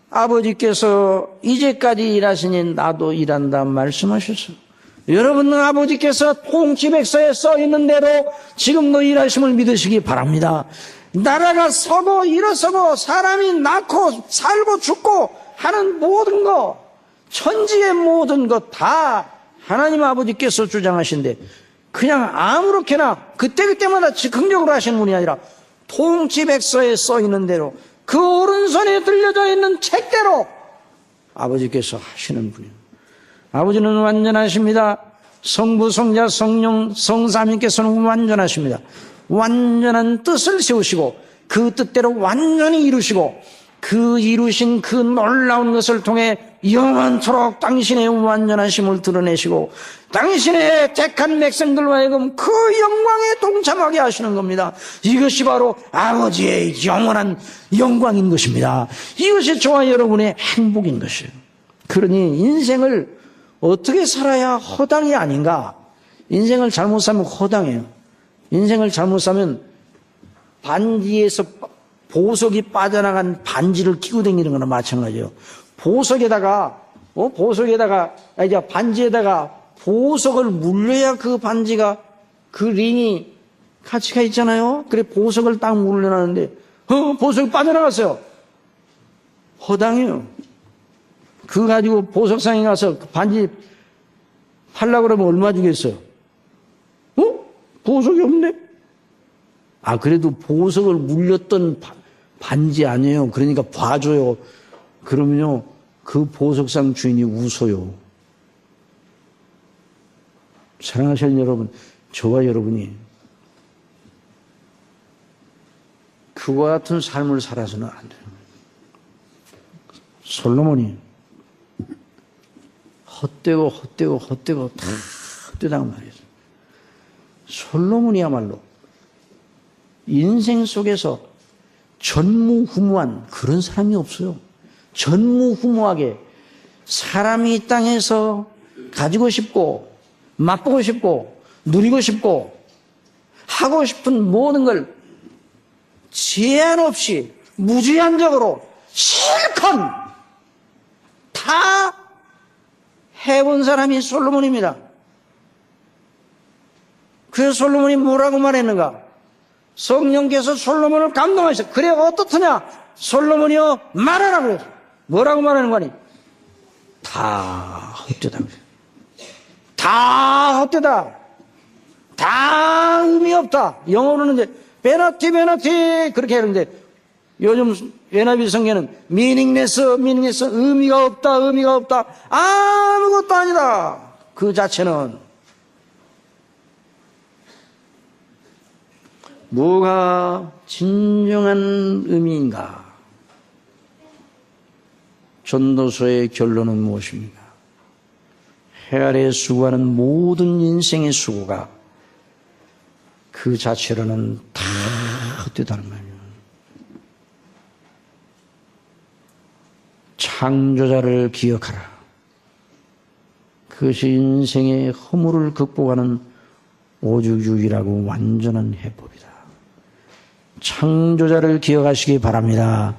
A: 아버지께서 이제까지 일하시니 나도 일한다 말씀하셨어요. 여러분 아버지께서 통치백서에 써있는 대로 지금도 일하심을 믿으시기 바랍니다. 나라가 서고 일어서고 사람이 낳고 살고 죽고 하는 모든 것 천지의 모든 것 다 하나님 아버지께서 주장하신데 그냥 아무렇게나 그때그때마다 즉흥적으로 하시는 분이 아니라 통치백서에 써있는 대로 그 오른손에 들려져 있는 책대로 아버지께서 하시는 분이에요. 아버지는 완전하십니다. 성부, 성자, 성령, 성삼위께서는 완전하십니다. 완전한 뜻을 세우시고 그 뜻대로 완전히 이루시고 그 이루신 그 놀라운 것을 통해 영원토록 당신의 완전하심을 드러내시고 당신의 택한 백성들과 하여금 그 영광에 동참하게 하시는 겁니다. 이것이 바로 아버지의 영원한 영광인 것입니다. 이것이 저와 여러분의 행복인 것이에요. 그러니 인생을 어떻게 살아야 허당이 아닌가? 인생을 잘못 살면 허당해요. 인생을 잘못 살면 반지에서 보석이 빠져나간 반지를 끼고 다니는 거나 마찬가지예요. 반지에다가 보석을 물려야 그 반지가 그 링이 가치가 있잖아요. 그래 보석을 딱 물려놨는데 보석이 빠져나갔어요. 허당해요. 그거 가지고 보석상에 가서 그 반지 팔려고 그러면 얼마 주겠어요? 보석이 없네? 그래도 보석을 물렸던 반지 아니에요. 그러니까 봐줘요. 그러면요, 그 보석상 주인이 웃어요. 사랑하시는 여러분, 저와 여러분이 그와 같은 삶을 살아서는 안 돼요. 솔로몬이 헛되고 다 헛되다고 말이죠. 솔로몬이야말로 인생 속에서 전무후무한 그런 사람이 없어요. 전무후무하게 사람이 이 땅에서 가지고 싶고 맛보고 싶고 누리고 싶고 하고 싶은 모든 걸 제한 없이 무제한적으로 실컷 다 해본 사람이 솔로몬입니다. 그래서 솔로몬이 뭐라고 말했는가? 성령께서 솔로몬을 감동하셔. 그래 어떻더냐? 솔로몬이여 말하라 그래서 뭐라고 말하는 거니? 다 헛되다. 다 헛되다. 다 의미 없다. 영어로는 이제 베너티 그렇게 하는데 요즘 NIV 성경은 meaningless 의미가 없다. 아무것도 아니다. 그 자체는 뭐가 진정한 의미인가? 전도서의 결론은 무엇입니까? 해 아래 수고하는 모든 인생의 수고가 그 자체로는 다 헛되다는 말이에요. 창조자를 기억하라. 그것이 인생의 허물을 극복하는 오직 유일하고 완전한 해법이다. 창조자를 기억하시기 바랍니다.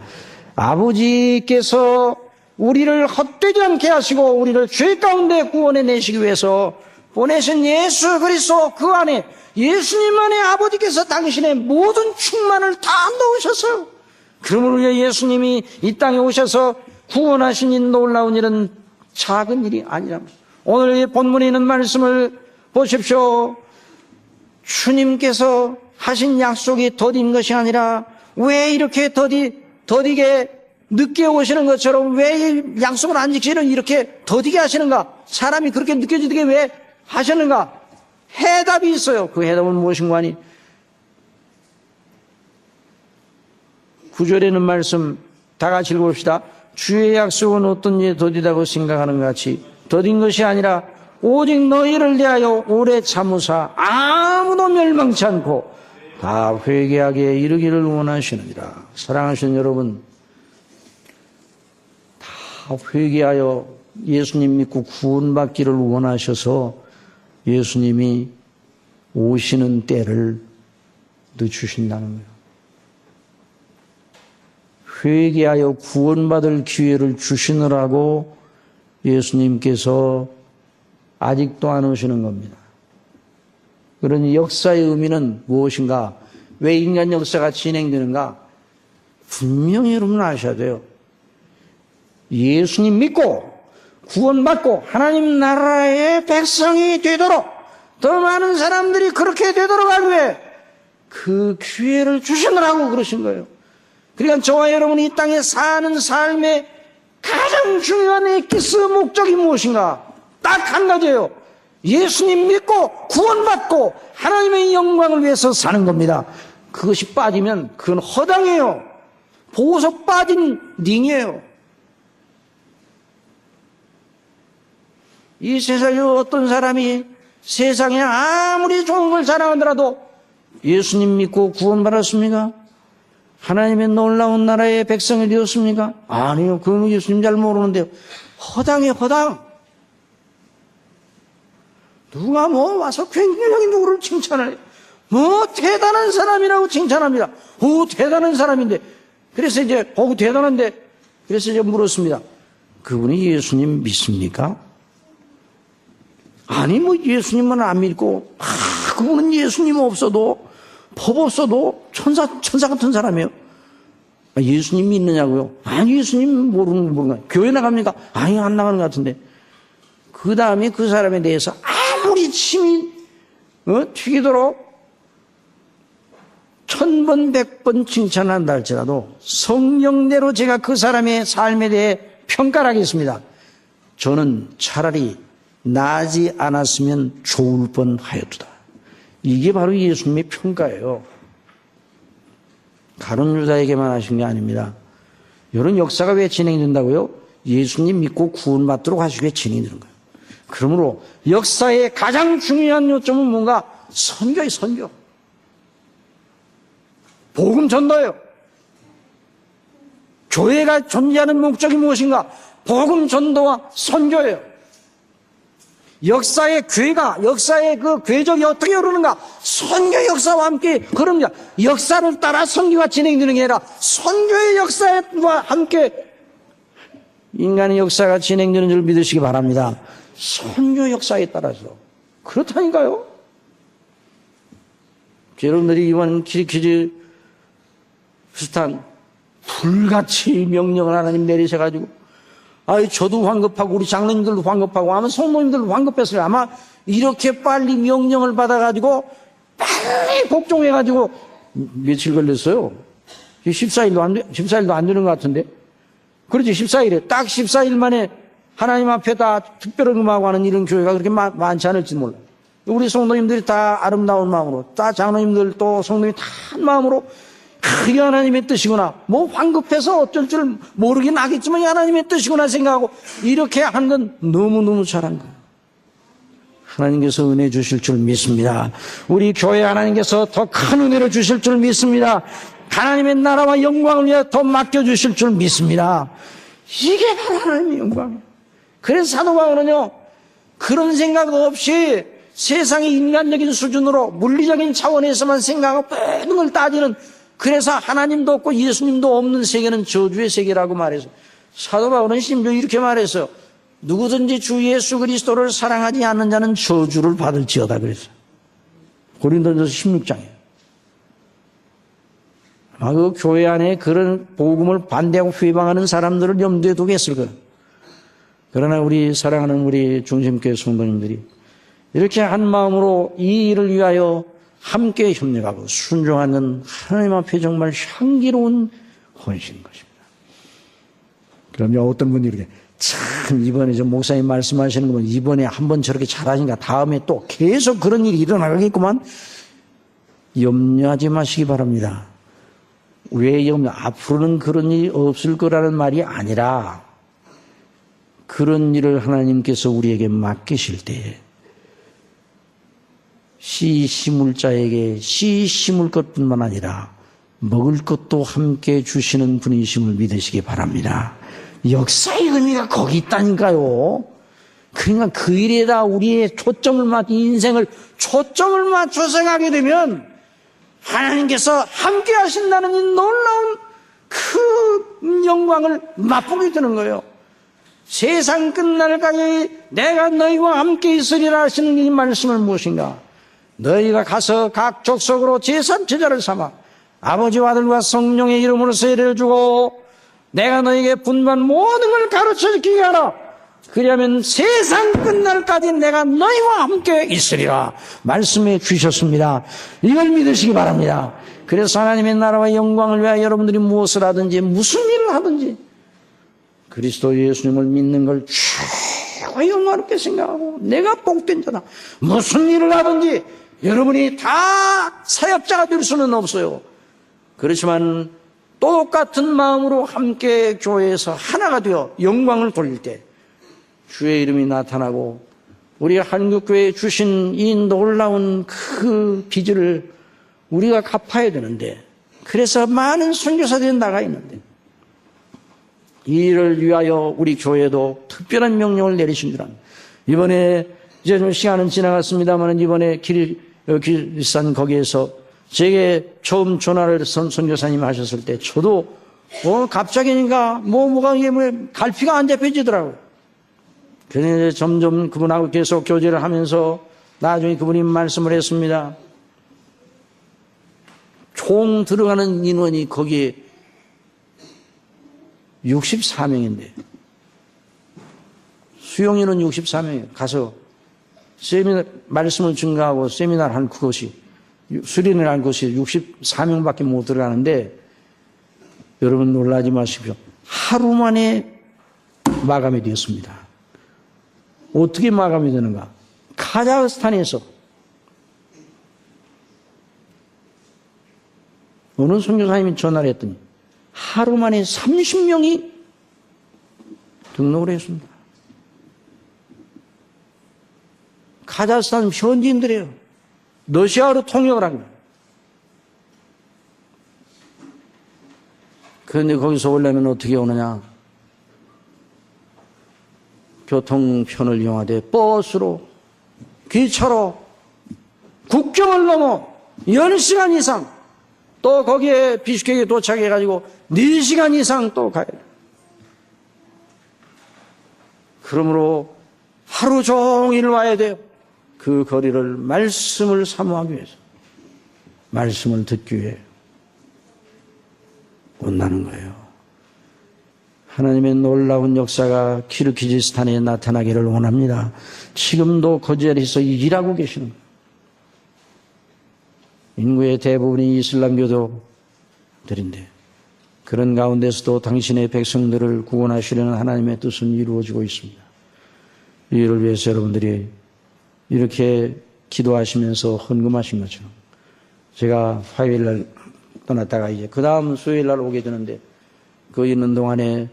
A: 아버지께서 우리를 헛되지 않게 하시고 우리를 죄 가운데 구원해 내시기 위해서 보내신 예수 그리스도 그 안에 예수님 안에 아버지께서 당신의 모든 충만을 다 넣으셨어요. 그러므로 예수님이 이 땅에 오셔서 구원하신 이 놀라운 일은 작은 일이 아니랍니다. 오늘 이 본문에 있는 말씀을 보십시오. 주님께서 하신 약속이 더딘 것이 아니라 왜 이렇게 더디게 늦게 오시는 것처럼 왜 약속을 안 지키는 이렇게 더디게 하시는가? 사람이 그렇게 느껴지게 왜 하셨는가? 해답이 있어요. 그 해답은 무엇인가 하니 9절에는 말씀 다 같이 읽어봅시다. 주의 약속은 어떤 일에 더디다고 생각하는 것 같이 더딘 것이 아니라 오직 너희를 대하여 오래 참으사 아무도 멸망치 않고 다 회개하게 이르기를 원하시느니라. 사랑하시는 여러분, 다 회개하여 예수님 믿고 구원받기를 원하셔서 예수님이 오시는 때를 늦추신다는 거예요. 회개하여 구원받을 기회를 주시느라고 예수님께서 아직도 안 오시는 겁니다. 그러니 역사의 의미는 무엇인가? 왜 인간 역사가 진행되는가? 분명히 여러분 아셔야 돼요. 예수님 믿고 구원받고 하나님 나라의 백성이 되도록 더 많은 사람들이 그렇게 되도록 하기 위해 그 기회를 주시느라고 그러신 거예요. 그러니까 저와 여러분이 이 땅에 사는 삶의 가장 중요한 엑기스 목적이 무엇인가? 딱 한 가지예요. 예수님 믿고 구원받고 하나님의 영광을 위해서 사는 겁니다. 그것이 빠지면 그건 허당해요. 보고서 빠진 링이에요. 이 세상에 어떤 사람이 세상에 아무리 좋은 걸 자랑하더라도 예수님 믿고 구원받았습니까? 하나님의 놀라운 나라의 백성이 되었습니까? 아니요. 그건 예수님 잘 모르는데요. 허당이에요, 허당. 누가 뭐 와서 굉장히 누구를 칭찬을 해요. 뭐 대단한 사람이라고 칭찬합니다. 오, 대단한 사람인데. 그래서 이제, 대단한데. 그래서 이제 물었습니다. 그분이 예수님 믿습니까? 아니, 뭐 예수님은 안 믿고, 그분은 예수님 없어도, 법 없어도 천사 같은 사람이에요. 예수님 믿느냐고요? 아니, 예수님 모르는 건가요? 교회 나갑니까? 아니, 안 나가는 것 같은데. 그 다음에 그 사람에 대해서 아무리 침이 튀기도록 1000번, 100번 칭찬한다 할지라도 성령대로 제가 그 사람의 삶에 대해 평가를 하겠습니다. 저는 차라리 나지 않았으면 좋을 뻔하였도다. 이게 바로 예수님의 평가예요. 가룟 유다에게만 하신 게 아닙니다. 이런 역사가 왜 진행된다고요? 예수님 믿고 구원받도록 하시기 위해 진행되는 거예요. 그러므로 역사의 가장 중요한 요점은 뭔가? 선교예요, 선교. 복음 전도예요. 교회가 존재하는 목적이 무엇인가? 복음 전도와 선교예요. 역사의 그 궤적이 어떻게 흐르는가? 선교 역사와 함께 흐릅니다. 역사를 따라 선교가 진행되는 게 아니라 선교의 역사와 함께 인간의 역사가 진행되는 줄 믿으시기 바랍니다. 선교 역사에 따라서. 그렇다니까요. 여러분들이 이번 키리키즈 비슷한 불같이 명령을 하나님 내리셔가지고 저도 환급하고 우리 장로님들도 환급하고 아마 성도님들도 환급했어요. 아마 이렇게 빨리 명령을 받아가지고 빨리 복종해가지고 며칠 걸렸어요. 14일도 안 되는 것 같은데. 그렇지, 14일에 딱 14일 만에 하나님 앞에 다 특별한 음악하고 하는 이런 교회가 그렇게 많지 않을지 몰라요. 우리 성도님들이 다 아름다운 마음으로, 다 장로님들 또 성도님이 다 한 마음으로 그게 하나님의 뜻이구나. 뭐 황급해서 어쩔 줄 모르긴 하겠지만 하나님의 뜻이구나 생각하고 이렇게 한 건 너무너무 잘한 거예요. 하나님께서 은혜 주실 줄 믿습니다. 우리 교회 하나님께서 더 큰 은혜를 주실 줄 믿습니다. 하나님의 나라와 영광을 위해 더 맡겨주실 줄 믿습니다. 이게 바로 하나님의 영광이에요. 그래서 사도 바울은요, 그런 생각 없이 세상의 인간적인 수준으로 물리적인 차원에서만 생각하고 모든 걸 따지는, 그래서 하나님도 없고 예수님도 없는 세계는 저주의 세계라고 말해서 사도 바울은 심지어 이렇게 말했어요. 누구든지 주 예수 그리스도를 사랑하지 않는 자는 저주를 받을지어다 그랬어요. 고린도전서 16장에. 그 교회 안에 그런 복음을 반대하고 회방하는 사람들을 염두에 두게 했을 거예요. 그러나 우리 사랑하는 우리 중심교회 성도님들이 이렇게 한 마음으로 이 일을 위하여 함께 협력하고 순종하는 하나님 앞에 정말 향기로운 헌신인 것입니다. 그러면 어떤 분이 이렇게 참 이번에 저 목사님 말씀하시는 거 보면 이번에 한번 저렇게 잘하니까 다음에 또 계속 그런 일이 일어나겠구만. 염려하지 마시기 바랍니다. 왜 염려? 앞으로는 그런 일이 없을 거라는 말이 아니라 그런 일을 하나님께서 우리에게 맡기실 때에 씨 심을 자에게 씨 심을 것뿐만 아니라 먹을 것도 함께 주시는 분이심을 믿으시기 바랍니다. 역사의 의미가 거기 있다니까요. 그러니까 그 일에다 우리의 인생을 초점을 맞춰서 가게 되면 하나님께서 함께 하신다는 이 놀라운 그 영광을 맛보게 되는 거예요. 세상 끝날까지 내가 너희와 함께 있으리라 하시는 이 말씀은 무엇인가? 너희가 가서 각 족속으로 제3제자를 삼아 아버지와 아들과 성령의 이름으로 세례를 주고 내가 너희에게 분반 모든 걸 가르쳐 주게 하라. 그러면 세상 끝날까지 내가 너희와 함께 있으리라 말씀해 주셨습니다. 이걸 믿으시기 바랍니다. 그래서 하나님의 나라와 영광을 위하여 여러분들이 무엇을 하든지 무슨 일을 하든지 그리스도 예수님을 믿는 걸 최고 영광롭게 생각하고 내가 복된 자다. 무슨 일을 하든지 여러분이 다 사역자가 될 수는 없어요. 그렇지만 똑같은 마음으로 함께 교회에서 하나가 되어 영광을 돌릴 때 주의 이름이 나타나고 우리 한국교회에 주신 이 놀라운 그 빚을 우리가 갚아야 되는데 그래서 많은 선교사들이 나가 있는데 이 일을 위하여 우리 교회도 특별한 명령을 내리신 줄 압니다. 이번에 이제 좀 시간은 지나갔습니다만 이번에 길산 거기에서 제게 처음 전화를 선교사님 하셨을 때 저도 갑자기니까 뭐가 이게 갈피가 안 잡혀지더라고요. 그래서 점점 그분하고 계속 교제를 하면서 나중에 그분이 말씀을 했습니다. 총 들어가는 인원이 거기에 64명인데 수용인은 64명이에요. 가서 세미나 말씀을 증거하고 세미나를 한 그것이 수련을 한 것이 64명밖에 못 들어가는데 여러분 놀라지 마십시오. 하루 만에 마감이 되었습니다. 어떻게 마감이 되는가? 카자흐스탄에서 어느 선교사님이 전화를 했더니 하루 만에 30명이 등록을 했습니다. 카자흐스탄 현지인들이에요. 러시아로 통역을 한 거예요. 그런데 거기서 오려면 어떻게 오느냐? 교통편을 이용하되 버스로, 기차로, 국경을 넘어 10시간 이상 또 거기에 비슈케크에 도착해가지고 4시간 이상 또 가야 돼요. 그러므로 하루 종일 와야 돼요. 그 거리를 말씀을 사모하기 위해서, 말씀을 듣기 위해 온다는 거예요. 하나님의 놀라운 역사가 키르기즈스탄에 나타나기를 원합니다. 지금도 그 자리에서 일하고 계시는 거예요. 인구의 대부분이 이슬람교도들인데 그런 가운데서도 당신의 백성들을 구원하시려는 하나님의 뜻은 이루어지고 있습니다. 이 일을 위해서 여러분들이 이렇게 기도하시면서 헌금하신 것처럼 제가 화요일날 떠났다가 이제 그 다음 수요일날 오게 되는데 그 있는 동안에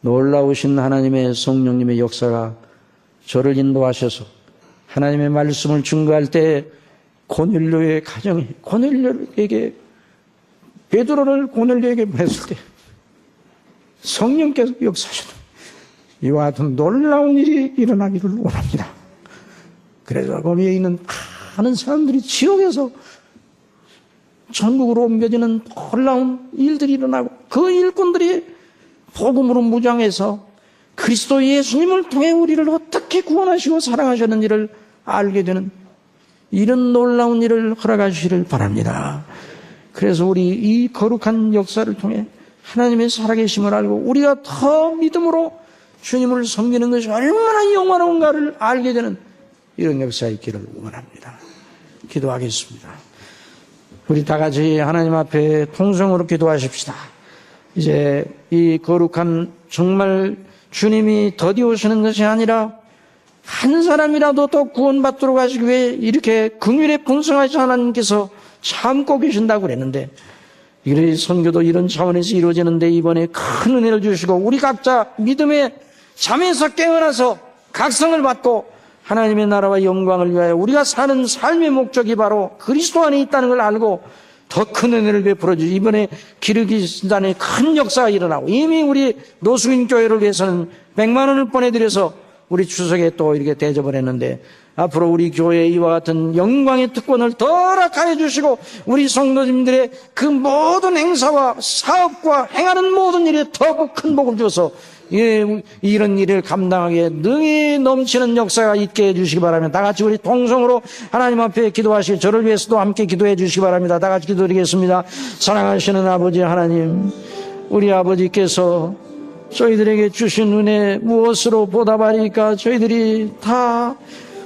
A: 놀라우신 하나님의 성령님의 역사가 저를 인도하셔서 하나님의 말씀을 증거할 때 고넬료의 가정이 고넬료에게 베드로를 고넬료에게 보냈을 때 성령께서 역사하셨다. 이와 같은 놀라운 일이 일어나기를 원합니다. 그래서 거기에 있는 많은 사람들이 지옥에서 전국으로 옮겨지는 놀라운 일들이 일어나고 그 일꾼들이 복음으로 무장해서 그리스도 예수님을 통해 우리를 어떻게 구원하시고 사랑하셨는지를 알게 되는 이런 놀라운 일을 허락하시기를 바랍니다. 그래서 우리 이 거룩한 역사를 통해 하나님의 살아계심을 알고 우리가 더 믿음으로 주님을 섬기는 것이 얼마나 영원한가를 알게 되는 이런 역사 있기를 원합니다. 기도하겠습니다. 우리 다 같이 하나님 앞에 통성으로 기도하십시다. 이제 이 거룩한 정말 주님이 더디 오시는 것이 아니라 한 사람이라도 더 구원받도록 하시기 위해 이렇게 긍휼에 풍성하신 하나님께서 참고 계신다고 그랬는데, 이 선교도 이런 차원에서 이루어지는데 이번에 큰 은혜를 주시고 우리 각자 믿음의 잠에서 깨어나서 각성을 받고 하나님의 나라와 영광을 위하여 우리가 사는 삶의 목적이 바로 그리스도 안에 있다는 걸 알고 더 큰 은혜를 베풀어 주시고, 이번에 기르기스탄에 큰 역사가 일어나고 이미 우리 노숙인 교회를 위해서는 100만 원을 보내드려서 우리 추석에 또 이렇게 대접을 했는데, 앞으로 우리 교회에 이와 같은 영광의 특권을 더 허락하여 주시고 우리 성도님들의 그 모든 행사와 사업과 행하는 모든 일에 더 큰 복을 주어서 이런 일을 감당하기에 능히 넘치는 역사가 있게 해주시기 바랍니다. 다 같이 우리 통성으로 하나님 앞에 기도하시고 저를 위해서도 함께 기도해 주시기 바랍니다. 다 같이 기도드리겠습니다. 사랑하시는 아버지 하나님, 우리 아버지께서 저희들에게 주신 은혜 무엇으로 보답하리까? 저희들이 다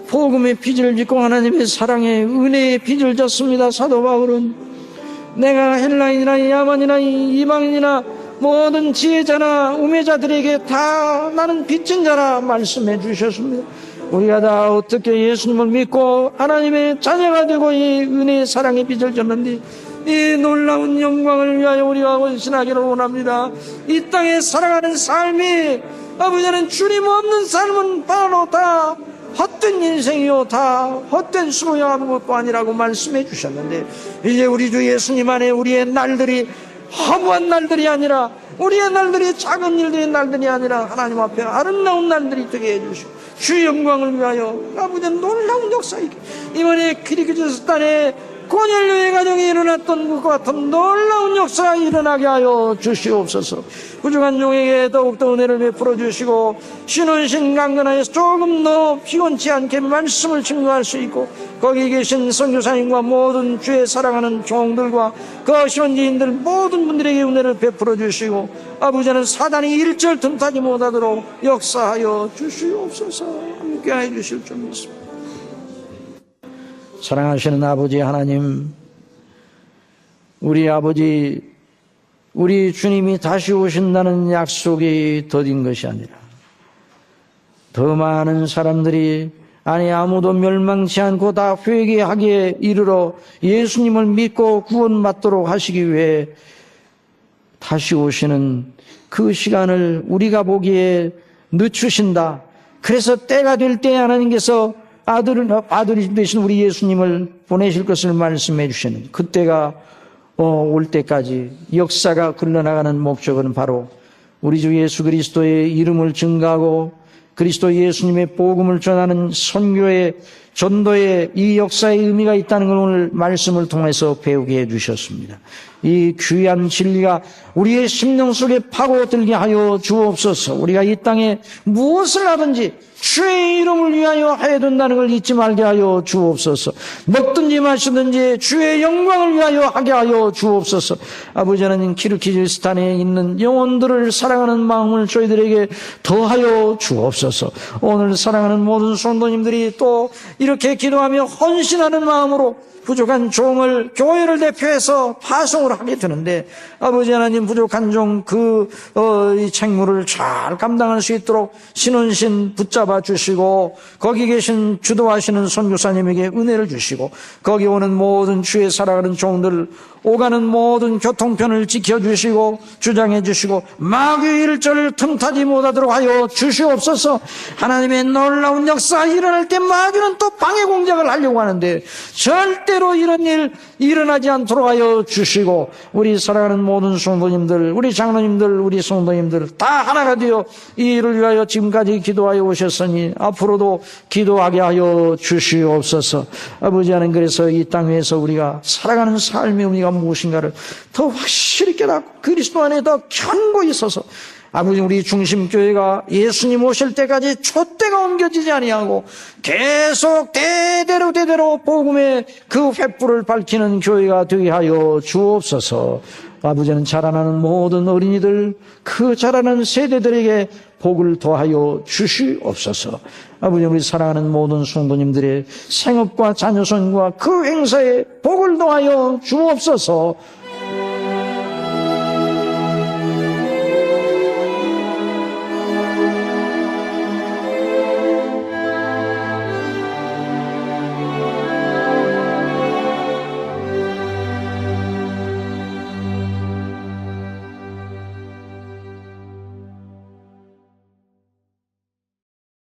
A: 복음의 빚을 짓고 하나님의 사랑의 은혜의 빚을 졌습니다. 사도 바울은 내가 헬라인이나 야만이나 이방인이나 모든 지혜자나 우매자들에게 다 나는 빚진 자라 말씀해 주셨습니다. 우리가 다 어떻게 예수님을 믿고 하나님의 자녀가 되고 이 은혜의 사랑의 빚을 졌는데 이 놀라운 영광을 위하여 우리가 헌신하기를 원합니다. 이 땅에 살아가는 삶이 아버지는 주님 없는 삶은 바로 다 헛된 인생이요 다 헛된 수고요 아무것도 아니라고 말씀해 주셨는데, 이제 우리 주 예수님 안에 우리의 날들이 허무한 날들이 아니라, 우리의 날들이 작은 일들의 날들이 아니라 하나님 앞에 아름다운 날들이 되게 해주시고 주의 영광을 위하여 아버지 놀라운 역사이기, 이번에 키르기즈스탄에 고넬료의 가정에 일어났던 것과 같은 놀라운 역사가 일어나게 하여 주시옵소서. 부족한 종에게 더욱더 은혜를 베풀어 주시고 신혼신 강건하여서 조금 더 피곤치 않게 말씀을 증거할 수 있고, 거기 계신 선교사님과 모든 주의 사랑하는 종들과 그 현지인들 모든 분들에게 은혜를 베풀어 주시고 아버지는 사단이 일절 틈타지 못하도록 역사하여 주시옵소서. 함께해 주실 줄 믿습니다. 사랑하시는 아버지 하나님, 우리 아버지, 우리 주님이 다시 오신다는 약속이 더딘 것이 아니라 더 많은 사람들이 아무도 멸망치 않고 다 회개하기에 이르러 예수님을 믿고 구원받도록 하시기 위해 다시 오시는 그 시간을 우리가 보기에 늦추신다. 그래서 때가 될 때 하나님께서 아들이 되신 우리 예수님을 보내실 것을 말씀해 주시는 그때가 올 때까지 역사가 흘러나가는 목적은 바로 우리 주 예수 그리스도의 이름을 증거하고 그리스도 예수님의 복음을 전하는 선교의 전도의 이 역사의 의미가 있다는 걸 오늘 말씀을 통해서 배우게 해주셨습니다. 이 귀한 진리가 우리의 심령 속에 파고들게 하여 주옵소서. 우리가 이 땅에 무엇을 하든지 주의 이름을 위하여 해야 된다는 걸 잊지 말게 하여 주옵소서. 먹든지 마시든지 주의 영광을 위하여 하게 하여 주옵소서. 아버지는 키르기즈스탄에 있는 영혼들을 사랑하는 마음을 저희들에게 더하여 주옵소서. 오늘 사랑하는 모든 성도님들이 또 이렇게 기도하며 헌신하는 마음으로 부족한 종을 교회를 대표해서 파송을 하게 되는데, 아버지 하나님 부족한 종 이 책무를 잘 감당할 수 있도록 신혼신 붙잡아 주시고 거기 계신 주도하시는 선교사님에게 은혜를 주시고 거기 오는 모든 주의 살아가는 종들 오가는 모든 교통편을 지켜주시고 주장해 주시고 마귀의 일절을 틈타지 못하도록 하여 주시옵소서. 하나님의 놀라운 역사가 일어날 때 마귀는 또 방해 공작을 하려고 하는데 절대로 이런 일 일어나지 않도록 하여 주시고 우리 사랑하는 모든 성도님들, 우리 장로님들, 우리 성도님들 다 하나가 되어 이 일을 위하여 지금까지 기도하여 오셨으니 앞으로도 기도하게 하여 주시옵소서. 아버지 하나님, 그래서 이 땅 위에서 우리가 살아가는 삶의 의미가 무엇인가를 더 확실히 깨닫고 그리스도 안에 더 견고히 서서 아버지 우리 중심교회가 예수님 오실 때까지 촛대가 옮겨지지 아니하고 계속 대대로 복음의 그 횃불을 밝히는 교회가 되게 하여 주옵소서. 아버지는 자라나는 모든 어린이들, 그 자라는 세대들에게 복을 더하여 주시옵소서. 아버지 우리 사랑하는 모든 성도님들의 생업과 자녀선과 그 행사에 복을 더하여 주옵소서.